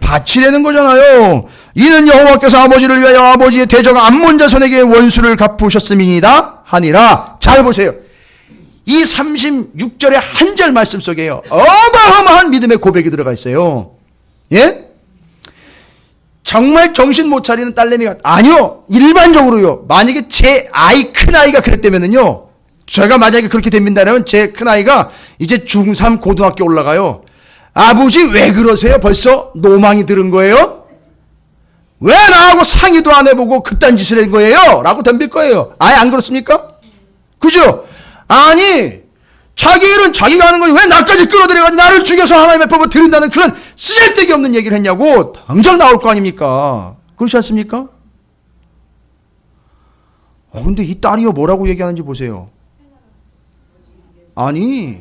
바치라는 거잖아요. 이는 여호와께서 아버지를 위하여 아버지의 대적 암몬 자손에게 원수를 갚으셨음이니이다 하니라. 잘 보세요. 이 36절의 한 절 말씀 속에요, 어마어마한 믿음의 고백이 들어가 있어요. 예? 정말 정신 못 차리는 딸내미가, 아니요, 일반적으로요. 만약에 제 아이, 큰아이가 그랬다면은요, 제가 만약에 그렇게 됩니다라면 제 큰아이가 이제 중3 고등학교 올라가요. 아버지 왜 그러세요? 벌써 노망이 들은 거예요? 왜 나하고 상의도 안 해보고 그딴 짓을 한 거예요? 라고 덤빌 거예요. 아예 안 그렇습니까? 그죠? 아니, 자기 일은 자기가 하는 거지 왜 나까지 끌어들여가지고 나를 죽여서 하나님의 법을 드린다는 그런 쓰잘데기 없는 얘기를 했냐고 당장 나올 거 아닙니까? 그렇지 않습니까? 근데 이 딸이요 뭐라고 얘기하는지 보세요. 아니,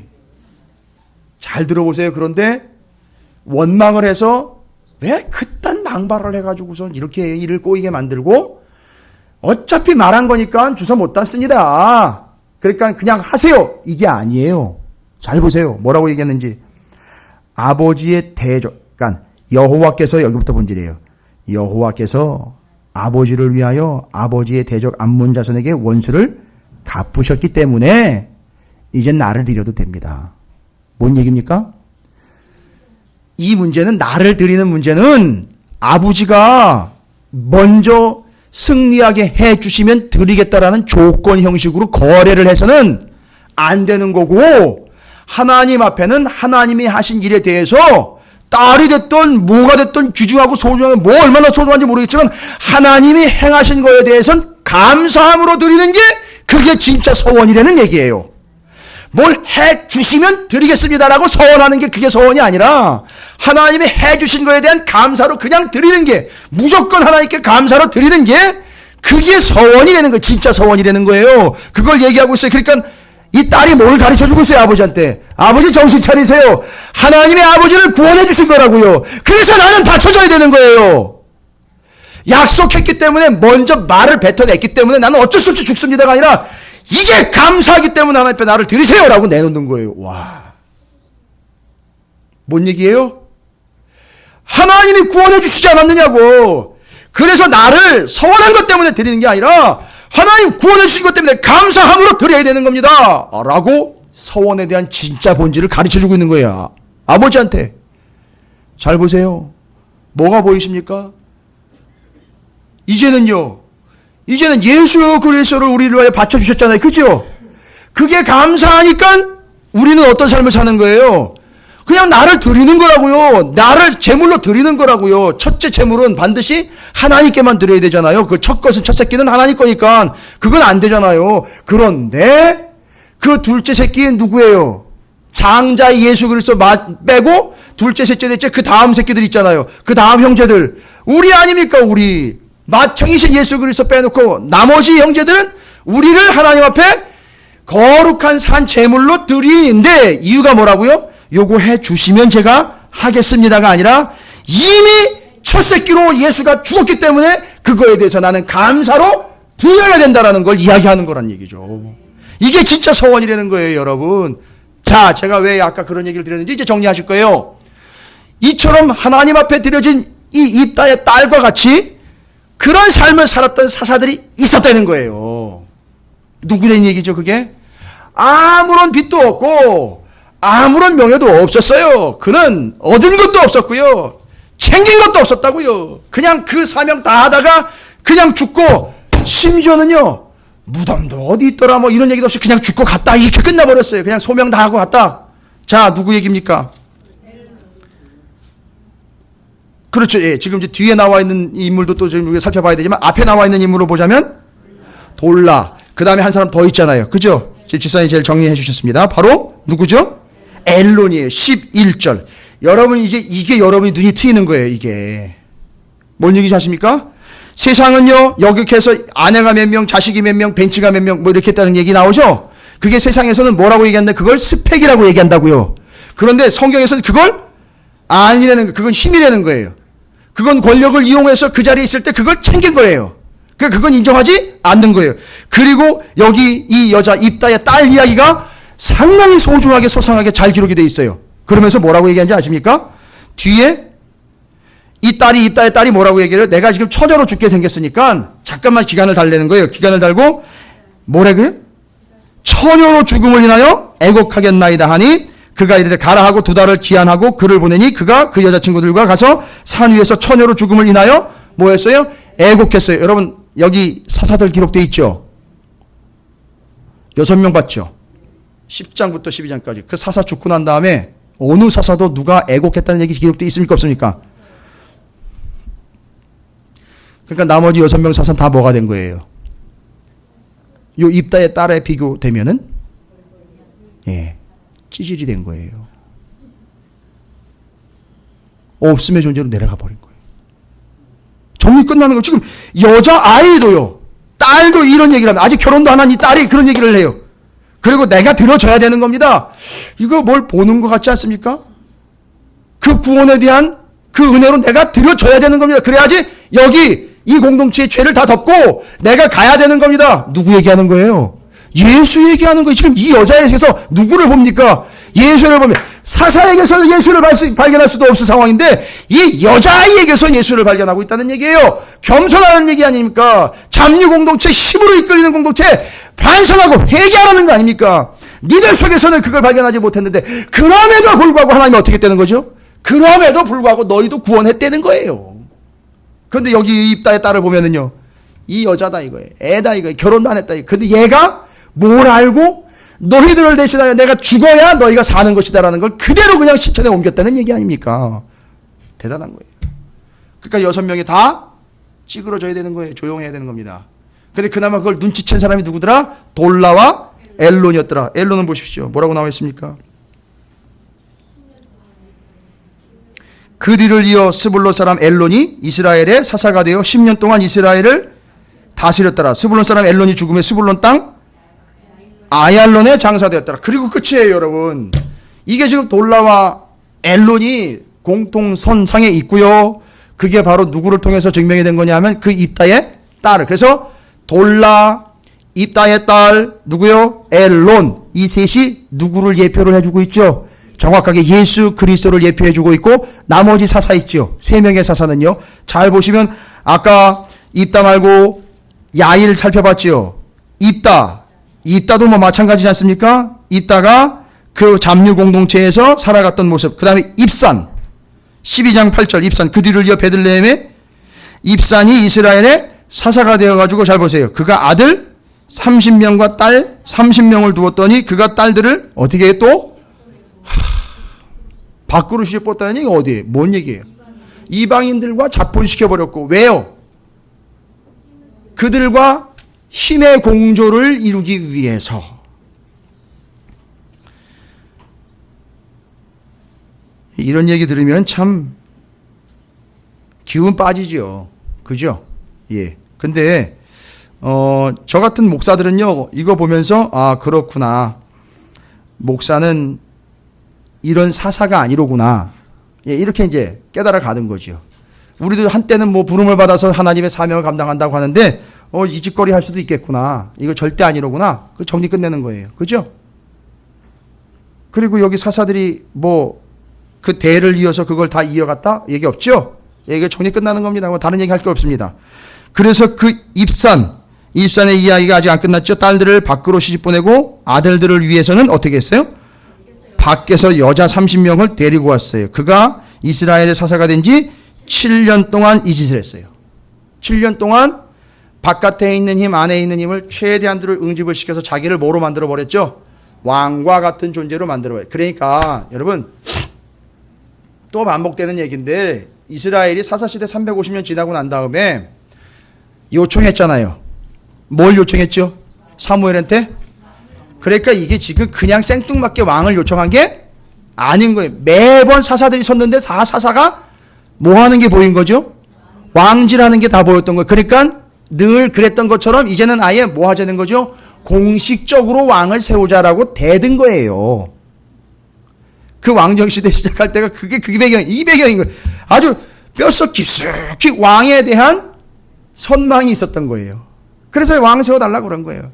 잘 들어보세요. 그런데 원망을 해서 왜 그딴 망발을 해가지고서 이렇게 일을 꼬이게 만들고, 어차피 말한 거니까 주워 못 담습니다. 그러니까 그냥 하세요. 이게 아니에요. 잘 보세요. 뭐라고 얘기했는지. 아버지의 대적, 그러니까 여호와께서, 여기부터 본질이에요. 여호와께서 아버지를 위하여 아버지의 대적 암몬 자손에게 원수를 갚으셨기 때문에 이젠 나를 드려도 됩니다. 뭔 얘기입니까? 이 문제는, 나를 드리는 문제는 아버지가 먼저 승리하게 해주시면 드리겠다라는 조건 형식으로 거래를 해서는 안 되는 거고, 하나님 앞에는 하나님이 하신 일에 대해서 딸이 됐던 뭐가 됐던 귀중하고 소중한, 뭐 얼마나 소중한지 모르겠지만 하나님이 행하신 거에 대해서는 감사함으로 드리는 게 그게 진짜 서원이라는 얘기예요. 뭘 해주시면 드리겠습니다라고 서원하는 게 그게 서원이 아니라 하나님이 해주신 거에 대한 감사로 그냥 드리는 게, 무조건 하나님께 감사로 드리는 게 그게 서원이 되는 거예요. 진짜 서원이 되는 거예요. 그걸 얘기하고 있어요. 그러니까 이 딸이 뭘 가르쳐주고 있어요. 아버지한테. 아버지 정신 차리세요. 하나님의 아버지를 구원해 주신 거라고요. 그래서 나는 바쳐줘야 되는 거예요. 약속했기 때문에 먼저 말을 뱉어냈기 때문에 나는 어쩔 수 없이 죽습니다가 아니라 이게 감사하기 때문에 하나님 앞에 나를 드리세요라고 내놓는 거예요. 와, 뭔 얘기예요? 하나님이 구원해 주시지 않았느냐고. 그래서 나를 서원한 것 때문에 드리는 게 아니라 하나님 구원해 주신 것 때문에 감사함으로 드려야 되는 겁니다 라고 서원에 대한 진짜 본질을 가르쳐주고 있는 거야, 아버지한테. 잘 보세요. 뭐가 보이십니까? 이제는 예수 그리스도를 우리를 위하여 바쳐주셨잖아요. 그죠? 그게 감사하니까 우리는 어떤 삶을 사는 거예요? 그냥 나를 드리는 거라고요. 나를 제물로 드리는 거라고요. 첫째 제물은 반드시 하나님께만 드려야 되잖아요. 그 첫 것은, 첫 새끼는 하나님 거니까 그건 안 되잖아요. 그런데 그 둘째 새끼는 누구예요? 장자 예수 그리스도 빼고 둘째, 셋째, 넷째 그 다음 새끼들 있잖아요. 그 다음 형제들. 우리 아닙니까? 우리. 맏형이신 예수 그리스도 빼놓고 나머지 형제들은 우리를 하나님 앞에 거룩한 산 제물로 드리는데, 이유가 뭐라고요? 요거 해 주시면 제가 하겠습니다가 아니라 이미 첫 새끼로 예수가 죽었기 때문에 그거에 대해서 나는 감사로 부여해야 된다라는 걸 이야기하는 거란 얘기죠. 이게 진짜 서원이라는 거예요, 여러분. 자, 제가 왜 아까 그런 얘기를 드렸는지 이제 정리하실 거예요. 이처럼 하나님 앞에 드려진 이 입다의 딸과 같이 그런 삶을 살았던 사사들이 있었다는 거예요. 누구라는 얘기죠, 그게? 아무런 빚도 없고 아무런 명예도 없었어요. 그는 얻은 것도 없었고요. 챙긴 것도 없었다고요. 그냥 그 사명 다 하다가 그냥 죽고, 심지어는요, 무덤도 어디 있더라 뭐 이런 얘기도 없이 그냥 죽고 갔다, 이렇게 끝나버렸어요. 그냥 소명 다 하고 갔다. 자, 누구 얘기입니까? 그렇죠. 예, 지금 이제 뒤에 나와 있는 인물도 또 지금 우리가 살펴봐야 되지만 앞에 나와 있는 인물로 보자면 돌라. 그 다음에 한 사람 더 있잖아요. 그죠? 집사님이 제일 정리해 주셨습니다. 바로 누구죠? 엘론이에요. 11절. 여러분, 이제 이게 여러분이 눈이 트이는 거예요. 이게 뭔 얘기지 아십니까? 세상은요, 여기에서 아내가 몇 명, 자식이 몇 명, 벤치가 몇 명, 뭐 이렇게 했다는 얘기 나오죠? 그게 세상에서는 뭐라고 얘기하는데 그걸 스펙이라고 얘기한다고요. 그런데 성경에서는 그걸 아니라는 거, 그건 힘이라는 거예요. 그건 권력을 이용해서 그 자리에 있을 때 그걸 챙긴 거예요. 그건 인정하지 않는 거예요. 그리고 여기 이 여자 입다의 딸 이야기가 상당히 소중하게 소상하게 잘 기록이 되어 있어요. 그러면서 뭐라고 얘기하는지 아십니까? 뒤에 입다의 딸이 뭐라고 얘기해요? 내가 지금 처녀로 죽게 생겼으니까 잠깐만 기간을 달라는 거예요. 기간을 달고 뭐라고요? 처녀로 죽음을 인하여 애곡하겠나이다 하니 그가 이르되 가라 하고 2달을 기한하고 그를 보내니 그가 그 여자친구들과 가서 산 위에서 처녀로 죽음을 인하여 뭐 했어요? 애곡했어요. 여러분, 여기 사사들 기록되어 있죠? 6명 봤죠? 10장부터 12장까지. 그 사사 죽고 난 다음에 어느 사사도 누가 애곡했다는 얘기 기록되어 있습니까? 없습니까? 그러니까 나머지 6명 사사는 다 뭐가 된 거예요? 요 입다의 딸에 비교되면은, 예, 찌질이 된 거예요. 없음의 존재로 내려가 버린 거예요. 정리 끝나는 거. 지금 여자아이도요, 딸도 이런 얘기를 합니다. 아직 결혼도 안 한 이 딸이 그런 얘기를 해요. 그리고 내가 들어줘야 되는 겁니다. 이거 뭘 보는 것 같지 않습니까? 그 구원에 대한 그 은혜로 내가 들어줘야 되는 겁니다. 그래야지 여기 이 공동체의 죄를 다 덮고 내가 가야 되는 겁니다. 누구 얘기하는 거예요? 예수 얘기하는 거예요. 지금 이 여자에게서 누구를 봅니까? 예수를 보면 사사에게서 예수를 발견할 수도 없을 상황인데 이 여자아이에게서 예수를 발견하고 있다는 얘기예요. 겸손하는 얘기 아닙니까? 잠유 공동체, 힘으로 이끌리는 공동체, 반성하고 회개하라는 거 아닙니까? 니들 속에서는 그걸 발견하지 못했는데 그럼에도 불구하고 하나님이 어떻게 했다는 거죠? 그럼에도 불구하고 너희도 구원했다는 거예요. 그런데 여기 입다의 딸을 보면은요, 이 여자다 이거예요. 애다 이거예요. 결혼도 안 했다 이거예요. 근데 얘가 뭘 알고 너희들을 대신하여 내가 죽어야 너희가 사는 것이다라는 걸 그대로 그냥 실천에 옮겼다는 얘기 아닙니까? 대단한 거예요. 그러니까 6명이 다 찌그러져야 되는 거예요. 조용해야 되는 겁니다. 근데 그나마 그걸 눈치챈 사람이 누구더라? 돌라와 엘론이었더라. 엘론은 보십시오. 뭐라고 나와 있습니까? 그 뒤를 이어 스불론 사람 엘론이 이스라엘의 사사가 되어 10년 동안 이스라엘을 다스렸더라. 스불론 사람 엘론이 죽음에 스불론 땅 아얄론의 장사되었더라. 그리고 끝이에요, 여러분. 이게 지금 돌라와 엘론이 공통선상에 있고요. 그게 바로 누구를 통해서 증명이 된 거냐 하면 그 입다의 딸. 그래서 돌라, 입다의 딸, 누구요? 엘론. 이 셋이 누구를 예표를 해주고 있죠? 정확하게 예수 그리스도를 예표해주고 있고 나머지 사사 있죠. 3명의 사사는요. 잘 보시면 아까 입다 말고 야일 살펴봤죠. 입다도 뭐 마찬가지지 않습니까? 입다가 그 잠유 공동체에서 살아갔던 모습. 그 다음에 입산 12장 8절 입산. 그 뒤를 이어 베들레헴에 입산이 이스라엘의 사사가 되어가지고 잘 보세요. 그가 아들 30명과 딸 30명을 두었더니 그가 딸들을 어떻게 해 또? 밥그릇이 뽑다는 얘기가 어디에요? 뭔 얘기예요? 이방인들과 자폰시켜버렸고. 왜요? 그들과 힘의 공조를 이루기 위해서. 이런 얘기 들으면 참 기운 빠지죠. 그죠? 예. 근데 저 같은 목사들은요, 이거 보면서 아, 그렇구나. 목사는 이런 사사가 아니로구나. 예, 이렇게 이제 깨달아 가는 거죠. 우리도 한때는 뭐 부름을 받아서 하나님의 사명을 감당한다고 하는데 이 짓거리 할 수도 있겠구나. 이거 절대 아니로구나. 그 정리 끝내는 거예요. 그죠? 그리고 여기 사사들이 그 대를 이어서 그걸 다 이어갔다? 얘기 없죠? 얘기가 정리 끝나는 겁니다. 다른 얘기 할 게 없습니다. 그래서 그 입산의 이야기가 아직 안 끝났죠. 딸들을 밖으로 시집 보내고 아들들을 위해서는 어떻게 했어요? 밖에서 여자 30명을 데리고 왔어요. 그가 이스라엘의 사사가 된 지 7년 동안 이 짓을 했어요. 7년 동안 바깥에 있는 힘, 안에 있는 힘을 최대한대로 응집을 시켜서 자기를 뭐로 만들어 버렸죠? 왕과 같은 존재로 만들어 버려요. 그러니까 여러분 또 반복되는 얘기인데 이스라엘이 사사시대 350년 지나고 난 다음에 요청했잖아요. 뭘 요청했죠? 사무엘한테? 그러니까 이게 지금 그냥 생뚱맞게 왕을 요청한 게 아닌 거예요. 매번 사사들이 섰는데 다 사사가 뭐 하는 게 보인 거죠? 왕질하는 게 다 보였던 거예요. 그러니까 늘 그랬던 것처럼 이제는 아예 뭐 하자는 거죠? 공식적으로 왕을 세우자라고 대든 거예요. 그 왕정시대 시작할 때가 그게 이 배경인 거예요. 아주 뼛속 깊숙이 왕에 대한 선망이 있었던 거예요. 그래서 왕 세워달라고 그런 거예요.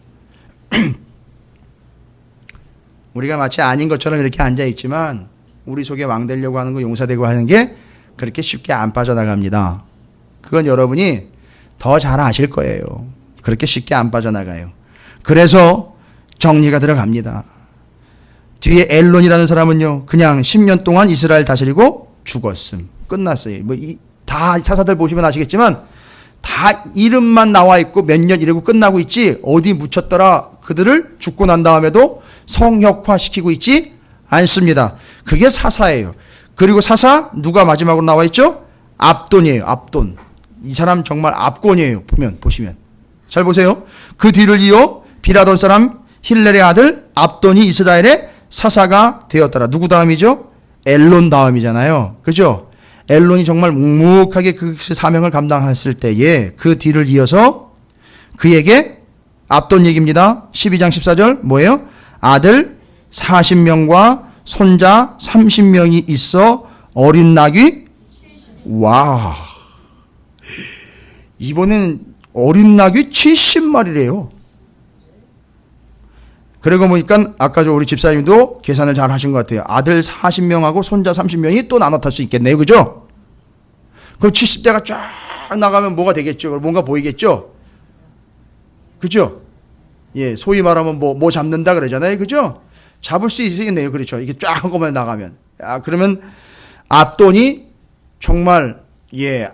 우리가 마치 아닌 것처럼 이렇게 앉아있지만 우리 속에 왕 되려고 하는 거 용사되고 하는 게 그렇게 쉽게 안 빠져나갑니다. 그건 여러분이 더 잘 아실 거예요. 그렇게 쉽게 안 빠져나가요. 그래서 정리가 들어갑니다. 뒤에 엘론이라는 사람은요, 그냥 10년 동안 이스라엘 다스리고 죽었음. 끝났어요. 다 사사들 보시면 아시겠지만 다 이름만 나와 있고 몇 년 이러고 끝나고 있지 어디 묻혔더라. 그들을 죽고 난 다음에도 성역화시키고 있지 않습니다. 그게 사사예요. 그리고 사사 누가 마지막으로 나와 있죠? 압돈이에요. 압돈. 이 사람 정말 압권이에요. 보시면 잘 보세요. 그 뒤를 이어 비라돈 사람 힐렐의 아들 압돈이 이스라엘의 사사가 되었더라. 누구 다음이죠? 엘론 다음이잖아요. 그죠? 엘론이 정말 묵묵하게 그 사명을 감당했을 때에 그 뒤를 이어서 그에게 압돈 얘기입니다. 12장 14절 뭐예요? 아들 40명과 손자 30명이 있어 어린 낙이 와 이번엔 어린 낙이 70마리래요. 그러고 보니까 아까 우리 집사님도 계산을 잘 하신 것 같아요. 아들 40명하고 손자 30명이 또 나눠 탈 수 있겠네요. 그죠? 그럼 70대가 쫙 나가면 뭐가 되겠죠? 뭔가 보이겠죠? 그죠? 예, 소위 말하면 뭐 잡는다 그러잖아요. 그죠? 잡을 수 있겠네요. 그렇죠? 이게 쫙 한꺼번에 나가면. 그러면 압돈이 정말,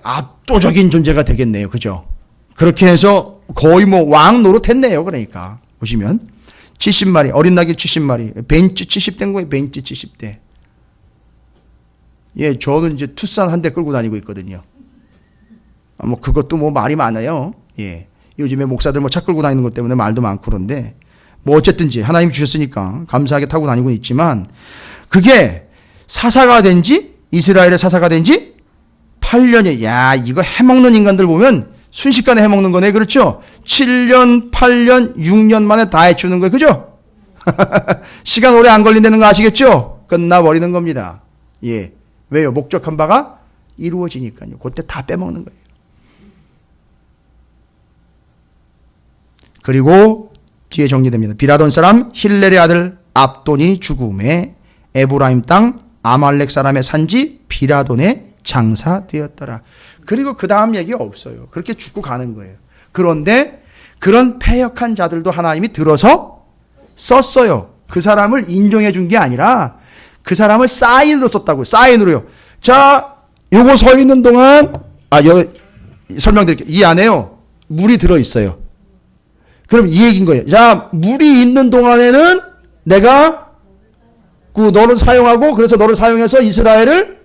압도적인 존재가 되겠네요. 그죠? 그렇게 해서 거의 왕 노릇했네요. 그러니까. 보시면. 70마리, 어린 낙이 70마리. 벤츠 70대인 거예요. 벤츠 70대. 저는 이제 투싼 한 대 끌고 다니고 있거든요. 그것도 말이 많아요. 요즘에 목사들 차 끌고 다니는 것 때문에 말도 많고 그런데, 어쨌든지 하나님이 주셨으니까 감사하게 타고 다니고 있지만, 그게 사사가 된지, 이스라엘의 사사가 된지 8년에, 이거 해먹는 인간들 보면 순식간에 해먹는 거네. 그렇죠? 7년, 8년, 6년 만에 다 해주는 거예요. 그죠? 시간 오래 안 걸린다는 거 아시겠죠? 끝나버리는 겁니다. 왜요? 목적한 바가 이루어지니까요. 그때 다 빼먹는 거예요. 그리고 뒤에 정리됩니다. 비라돈 사람 힐렐의 아들 압돈이 죽음에 에브라임 땅 아말렉 사람의 산지 비라돈에 장사되었더라. 그리고 그 다음 얘기 없어요. 그렇게 죽고 가는 거예요. 그런데 그런 패역한 자들도 하나님이 들어서 썼어요. 그 사람을 인정해 준 게 아니라 그 사람을 사인으로 썼다고요. 사인으로요. 자, 요거 서 있는 동안 설명드릴게요. 이 안에요. 물이 들어 있어요. 그럼 이 얘기인 거예요. 자, 물이 있는 동안에는 내가 너를 사용하고 그래서 너를 사용해서 이스라엘을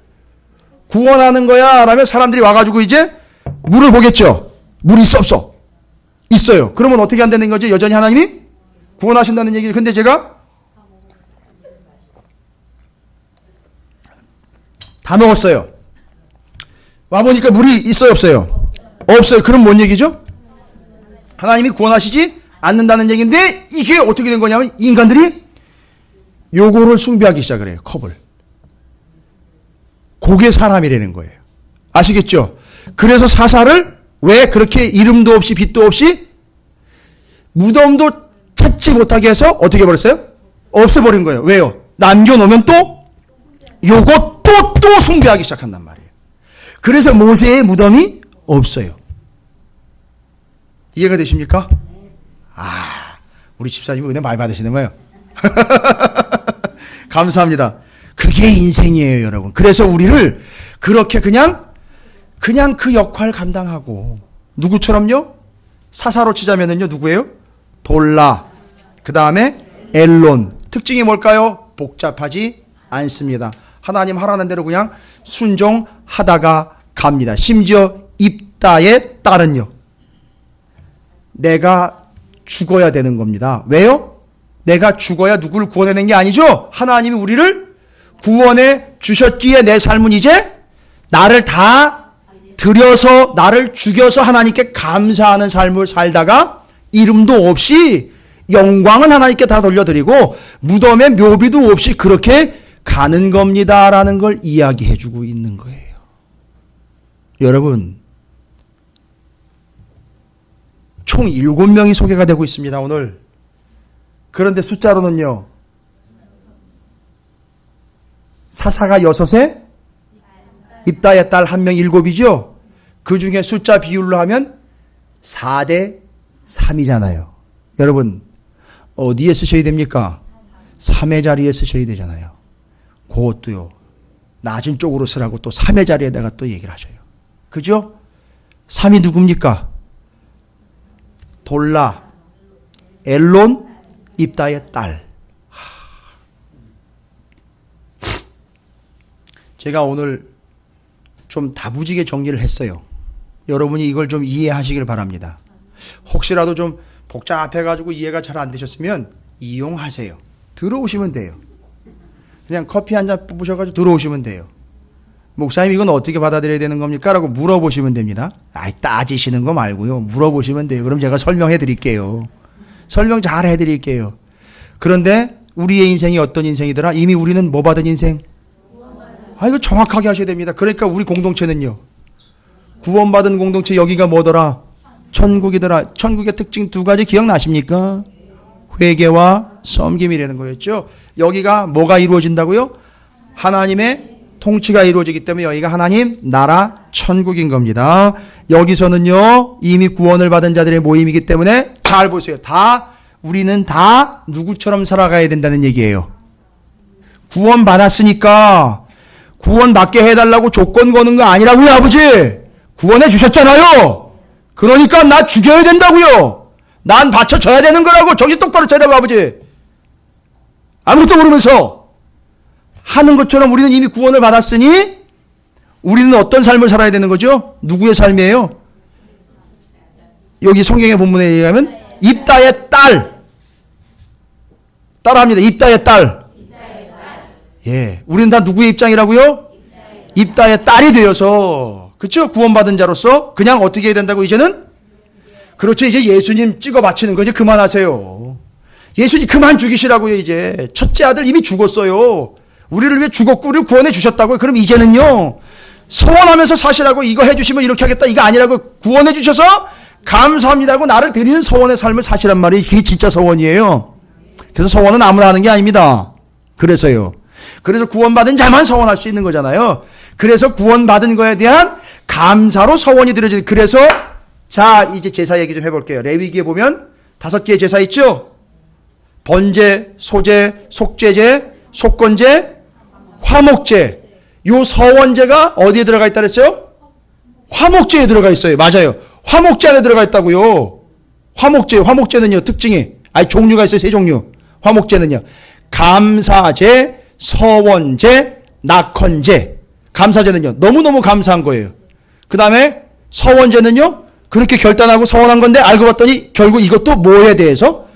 구원하는 거야. 라면 사람들이 와가지고 이제 물을 보겠죠. 물이 있어 없어? 있어요. 그러면 어떻게 한다는 거지? 여전히 하나님이 구원하신다는 얘기예요. 근데 제가 다 먹었어요. 와보니까 물이 있어요 없어요? 없어요. 그럼 뭔 얘기죠? 하나님이 구원하시지 않는다는 얘기인데 이게 어떻게 된 거냐면 인간들이 요거를 숭배하기 시작을 해요. 컵을. 그게 사람이라는 거예요. 아시겠죠? 그래서 사사를 왜 그렇게 이름도 없이 빛도 없이 무덤도 찾지 못하게 해서 어떻게 해버렸어요? 없애버린 거예요. 왜요? 남겨놓으면 또 요것도 또 숭배하기 시작한단 말이에요. 그래서 모세의 무덤이 없어요. 이해가 되십니까? 우리 집사님이 은혜 많이 받으시는 거예요. 감사합니다. 그게 인생이에요, 여러분. 그래서 우리를 그렇게 그냥 그 역할 감당하고, 누구처럼요? 사사로 치자면은요, 누구예요? 돌라. 그 다음에 엘론. 특징이 뭘까요? 복잡하지 않습니다. 하나님 하라는 대로 그냥 순종하다가 갑니다. 심지어 입다의 딸은요, 내가 죽어야 되는 겁니다. 왜요? 내가 죽어야 누구를 구원해낸 게 아니죠. 하나님이 우리를 구원해 주셨기에 내 삶은 이제 나를 다 들여서 나를 죽여서 하나님께 감사하는 삶을 살다가 이름도 없이 영광은 하나님께 다 돌려드리고 무덤에 묘비도 없이 그렇게 가는 겁니다라는 걸 이야기해 주고 있는 거예요. 여러분, 총 7명이 소개가 되고 있습니다, 오늘. 그런데 숫자로는요, 사사가 6에 입다의 딸 1명 7이죠. 그 중에 숫자 비율로 하면 4대 3이잖아요. 여러분, 어디에 쓰셔야 됩니까? 3의 자리에 쓰셔야 되잖아요. 그것도요, 낮은 쪽으로 쓰라고 또 3의 자리에다가 또 얘기를 하셔요. 그죠? 3이 누굽니까? 돌라, 엘론, 입다의 딸. 제가 오늘 좀 다부지게 정리를 했어요. 여러분이 이걸 좀 이해하시길 바랍니다. 혹시라도 좀 복잡해가지고 이해가 잘 안 되셨으면 이용하세요. 들어오시면 돼요. 그냥 커피 한 잔 뽑으셔가지고 들어오시면 돼요. 목사님, 이건 어떻게 받아들여야 되는 겁니까? 라고 물어보시면 됩니다. 따지시는 거 말고요. 물어보시면 돼요. 그럼 제가 설명해 드릴게요. 설명 잘 해드릴게요. 그런데 우리의 인생이 어떤 인생이더라? 이미 우리는 뭐 받은 인생? 이거 정확하게 하셔야 됩니다. 그러니까 우리 공동체는요, 구원받은 공동체 여기가 뭐더라? 천국이더라. 천국의 특징 2가지 기억나십니까? 회개와 섬김이라는 거였죠. 여기가 뭐가 이루어진다고요? 하나님의 통치가 이루어지기 때문에 여기가 하나님 나라 천국인 겁니다. 여기서는요, 이미 구원을 받은 자들의 모임이기 때문에 잘 보세요. 우리는 다 누구처럼 살아가야 된다는 얘기예요. 구원 받았으니까 구원 받게 해달라고 조건 거는 거 아니라고요, 아버지. 구원해 주셨잖아요. 그러니까 나 죽여야 된다고요. 난 바쳐줘야 되는 거라고. 정신 똑바로 차려봐, 아버지. 아무것도 모르면서 하는 것처럼 우리는 이미 구원을 받았으니 우리는 어떤 삶을 살아야 되는 거죠? 누구의 삶이에요? 여기 성경의 본문에 의하면 입다의 딸. 따라합니다. 입다의 딸. 예, 우리는 다 누구의 입장이라고요? 입다의 딸이 되어서, 그렇죠? 구원받은 자로서 그냥 어떻게 해야 된다고 이제는? 그렇죠. 이제 예수님 찍어 바치는 거 이제 그만하세요. 예수님 그만 죽이시라고요. 이제 첫째 아들 이미 죽었어요. 우리를 위해 죽었고 우리를 구원해 주셨다고요. 그럼 이제는요, 서원하면서 사시라고. 이거 해주시면 이렇게 하겠다 이거 아니라고. 구원해 주셔서 감사합니다고 나를 드리는 서원의 삶을 사시란 말이 그게 진짜 서원이에요. 그래서 서원은 아무나 하는 게 아닙니다. 그래서 구원받은 자만 서원할 수 있는 거잖아요. 그래서 구원받은 거에 대한 감사로 서원이 드려지는. 그래서 자, 이제 제사 얘기 좀 해볼게요. 레위기에 보면 5개의 제사 있죠? 번제, 소제, 속죄제, 속건제, 화목제. 요 서원제가 어디에 들어가 있다 그랬어요? 화목제에 들어가 있어요. 맞아요. 화목제 안에 들어가 있다고요. 화목제는요, 특징이, 종류가 있어요. 3종류. 화목제는요, 감사제, 서원제, 낙헌제. 감사제는요, 너무너무 감사한 거예요. 그 다음에 서원제는요, 그렇게 결단하고 서원한 건데 알고 봤더니 결국 이것도 뭐에 대해서?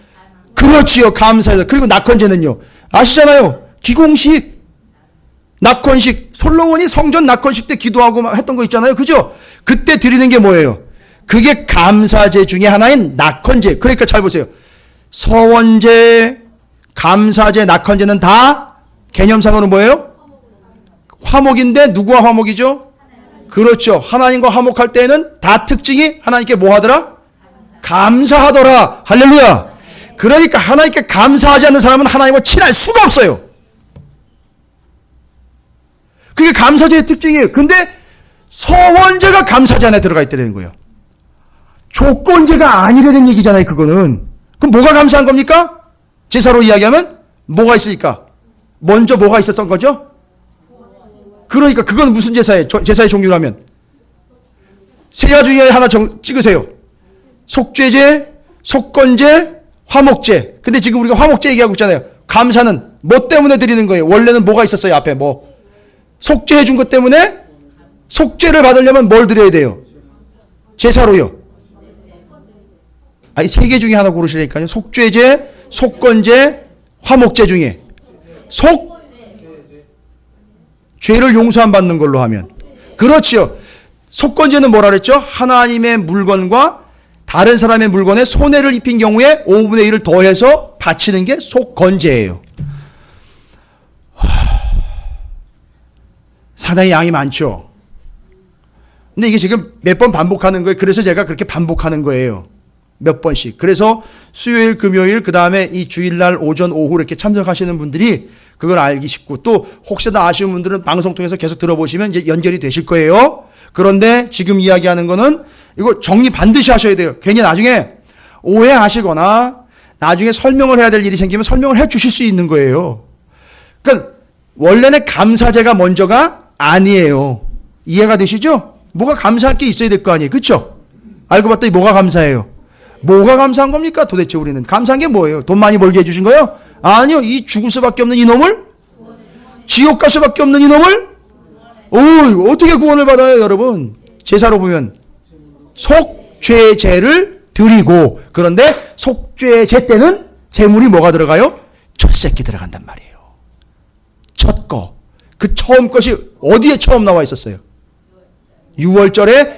그렇지요, 감사해서. 그리고 낙헌제는요, 아시잖아요. 기공식, 낙헌식. 솔로몬이 성전 낙헌식 때 기도하고 했던 거 있잖아요. 그죠? 그때 드리는 게 뭐예요? 그게 감사제 중에 하나인 낙헌제. 그러니까 잘 보세요. 서원제, 감사제, 낙헌제는 다 개념상으로는 뭐예요? 화목인데 누구와 화목이죠? 그렇죠. 하나님과 화목할 때는 다 특징이 하나님께 뭐 하더라? 감사하더라. 할렐루야. 그러니까 하나님께 감사하지 않는 사람은 하나님과 친할 수가 없어요. 그게 감사제의 특징이에요. 근데 서원제가 감사제 안에 들어가 있다는 거예요. 조건제가 아니라는 얘기잖아요. 그거는. 그럼 뭐가 감사한 겁니까? 제사로 이야기하면 뭐가 있으니까? 먼저 뭐가 있었던 거죠? 그러니까 그건 무슨 제사예요? 제사의 종류라면 세 가지 중에 하나 찍으세요. 속죄제, 속건제, 화목제. 근데 지금 우리가 화목제 얘기하고 있잖아요. 감사는 뭐 때문에 드리는 거예요? 원래는 뭐가 있었어요? 앞에 뭐 속죄해 준 것 때문에 속죄를 받으려면 뭘 드려야 돼요? 제사로요. 아니 세 개 중에 하나 고르시라니까요. 속죄제, 속건제, 화목제 중에 죄를 용서 안 받는 걸로 하면 그렇지요. 속건제는 뭐라 그랬죠? 하나님의 물건과 다른 사람의 물건에 손해를 입힌 경우에 5분의 1을 더해서 바치는 게 속건제예요. 상당히 양이 많죠. 근데 이게 지금 몇 번 반복하는 거예요. 그래서 제가 그렇게 반복하는 거예요. 몇 번씩. 그래서 수요일, 금요일, 그 다음에 이 주일날 오전, 오후 이렇게 참석하시는 분들이 그걸 알기 쉽고 또 혹시나 아쉬운 분들은 방송 통해서 계속 들어보시면 이제 연결이 되실 거예요. 그런데 지금 이야기하는 거는 이거 정리 반드시 하셔야 돼요. 괜히 나중에 오해하시거나 나중에 설명을 해야 될 일이 생기면 설명을 해 주실 수 있는 거예요. 그러니까 원래는 감사제가 먼저가 아니에요. 이해가 되시죠? 뭐가 감사할 게 있어야 될 거 아니에요. 그렇죠? 알고 봤더니 뭐가 감사해요? 뭐가 감사한 겁니까? 도대체 우리는 감사한 게 뭐예요? 돈 많이 벌게 해주신 거예요? 아니요. 이 죽을 수밖에 없는 이놈을 지옥 갈 수밖에 없는 이놈을 어떻게 구원을 받아요, 여러분? 제사로 보면 속죄제를 드리고 그런데 속죄제 때는 제물이 뭐가 들어가요? 첫 새끼 들어간단 말이에요. 첫 거. 그 처음 것이 어디에 처음 나와 있었어요? 6월절에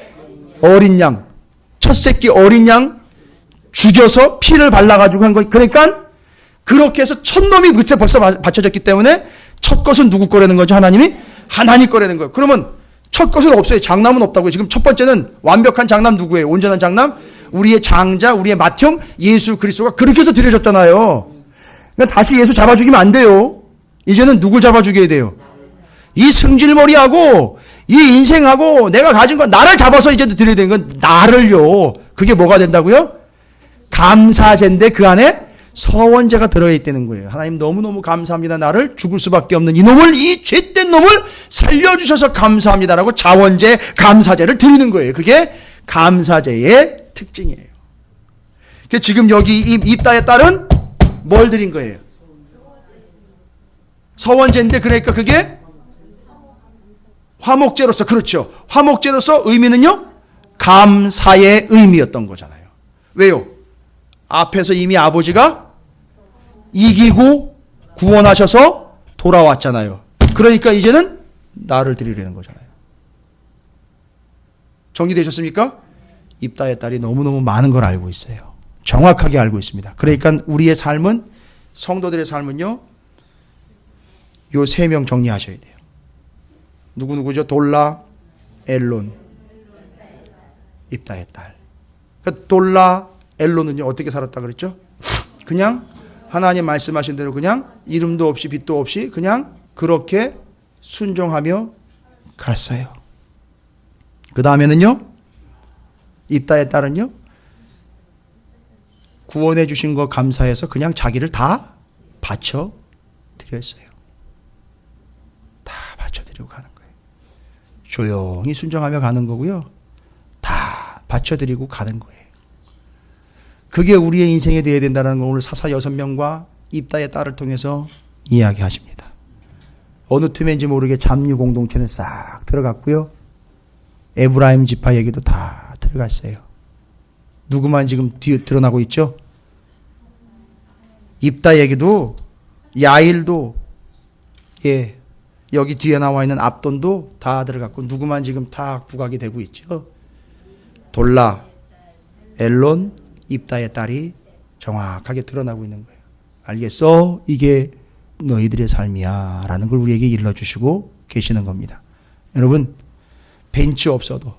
어린 양. 첫 새끼 어린 양 죽여서 피를 발라가지고 한 거. 그러니까 그렇게 해서 첫 놈이 그때 벌써 바쳐졌기 때문에 첫 것은 누구 거라는 거죠? 하나님이? 하나님 거라는 거예요. 그러면 첫 것은 없어요. 장남은 없다고요. 지금 첫 번째는 완벽한 장남 누구예요? 온전한 장남? 우리의 장자, 우리의 맏형 예수 그리스도가 그렇게 해서 드려졌잖아요. 그러니까 다시 예수 잡아 죽이면 안 돼요. 이제는 누굴 잡아 죽여야 돼요? 이 승질머리하고 이 인생하고 내가 가진 건 나를 잡아서 이제 드려야 되는 건 나를요. 그게 뭐가 된다고요? 감사제인데 그 안에 서원제가 들어있다는 거예요. 하나님 너무너무 감사합니다. 나를 죽을 수밖에 없는 이놈을, 이 죄된 놈을 살려주셔서 감사합니다라고 자원제, 감사제를 드리는 거예요. 그게 감사제의 특징이에요. 지금 여기 이 입다의 딸은 뭘 드린 거예요? 서원제인데 그러니까 그게 화목제로서, 그렇죠. 화목제로서 의미는요? 감사의 의미였던 거잖아요. 왜요? 앞에서 이미 아버지가 이기고 구원하셔서 돌아왔잖아요. 그러니까 이제는 나를 드리려는 거잖아요. 정리되셨습니까? 입다의 딸이 너무너무 많은 걸 알고 있어요. 정확하게 알고 있습니다. 그러니까 우리의 삶은, 성도들의 삶은요, 요 세 명 정리하셔야 돼요. 누구누구죠? 돌라, 엘론, 입다의 딸. 그러니까 돌라, 엘론은요 어떻게 살았다 그랬죠? 그냥 하나님 말씀하신 대로 그냥 이름도 없이 빛도 없이 그냥 그렇게 순종하며 갔어요. 그 다음에는요, 입다의 딸은요, 구원해 주신 거 감사해서 그냥 자기를 다 바쳐 드렸어요. 다 바쳐 드리고 가는 거예요. 조용히 순종하며 가는 거고요. 다 바쳐 드리고 가는 거예요. 그게 우리의 인생에 되어야 된다는 걸 오늘 사사 6명과 입다의 딸을 통해서 이야기하십니다. 어느 틈인지 모르게 잡류 공동체는 싹 들어갔고요. 에브라임 지파 얘기도 다 들어갔어요. 누구만 지금 뒤에 드러나고 있죠? 입다 얘기도, 야일도, 예, 여기 뒤에 나와 있는 압돈도 다 들어갔고 누구만 지금 다 부각이 되고 있죠. 돌라, 엘론, 입다의 딸이 정확하게 드러나고 있는 거예요. 알겠어? 이게 너희들의 삶이야 라는 걸 우리에게 일러주시고 계시는 겁니다. 여러분, 벤츠 없어도,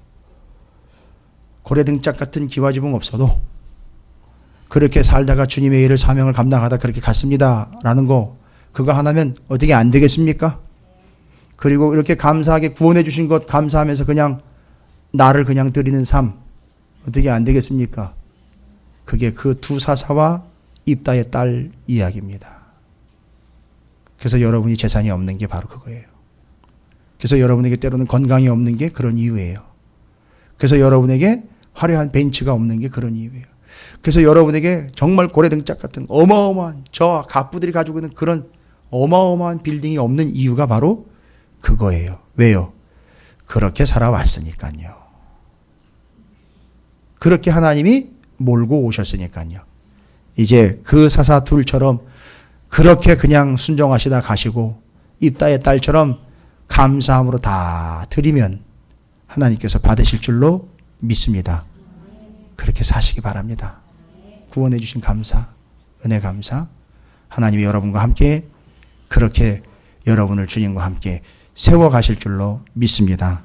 고래등짝 같은 기와지붕 없어도 그렇게 살다가 주님의 일을 사명을 감당하다 그렇게 갔습니다 라는 거, 그거 하나면 어떻게 안 되겠습니까? 그리고 이렇게 감사하게 구원해 주신 것 감사하면서 그냥 나를 그냥 드리는 삶, 어떻게 안 되겠습니까? 그게 그 두 사사와 입다의 딸 이야기입니다. 그래서 여러분이 재산이 없는 게 바로 그거예요. 그래서 여러분에게 때로는 건강이 없는 게 그런 이유예요. 그래서 여러분에게 화려한 벤츠가 없는 게 그런 이유예요. 그래서 여러분에게 정말 고래등짝 같은 어마어마한 저와 갑부들이 가지고 있는 그런 어마어마한 빌딩이 없는 이유가 바로 그거예요. 왜요? 그렇게 살아왔으니까요. 그렇게 하나님이 몰고 오셨으니까요. 이제 그 사사 둘처럼 그렇게 그냥 순종하시다 가시고 입다의 딸처럼 감사함으로 다 드리면 하나님께서 받으실 줄로 믿습니다. 그렇게 사시기 바랍니다. 구원해 주신 감사, 은혜 감사, 하나님이 여러분과 함께 그렇게 여러분을 주님과 함께 세워가실 줄로 믿습니다.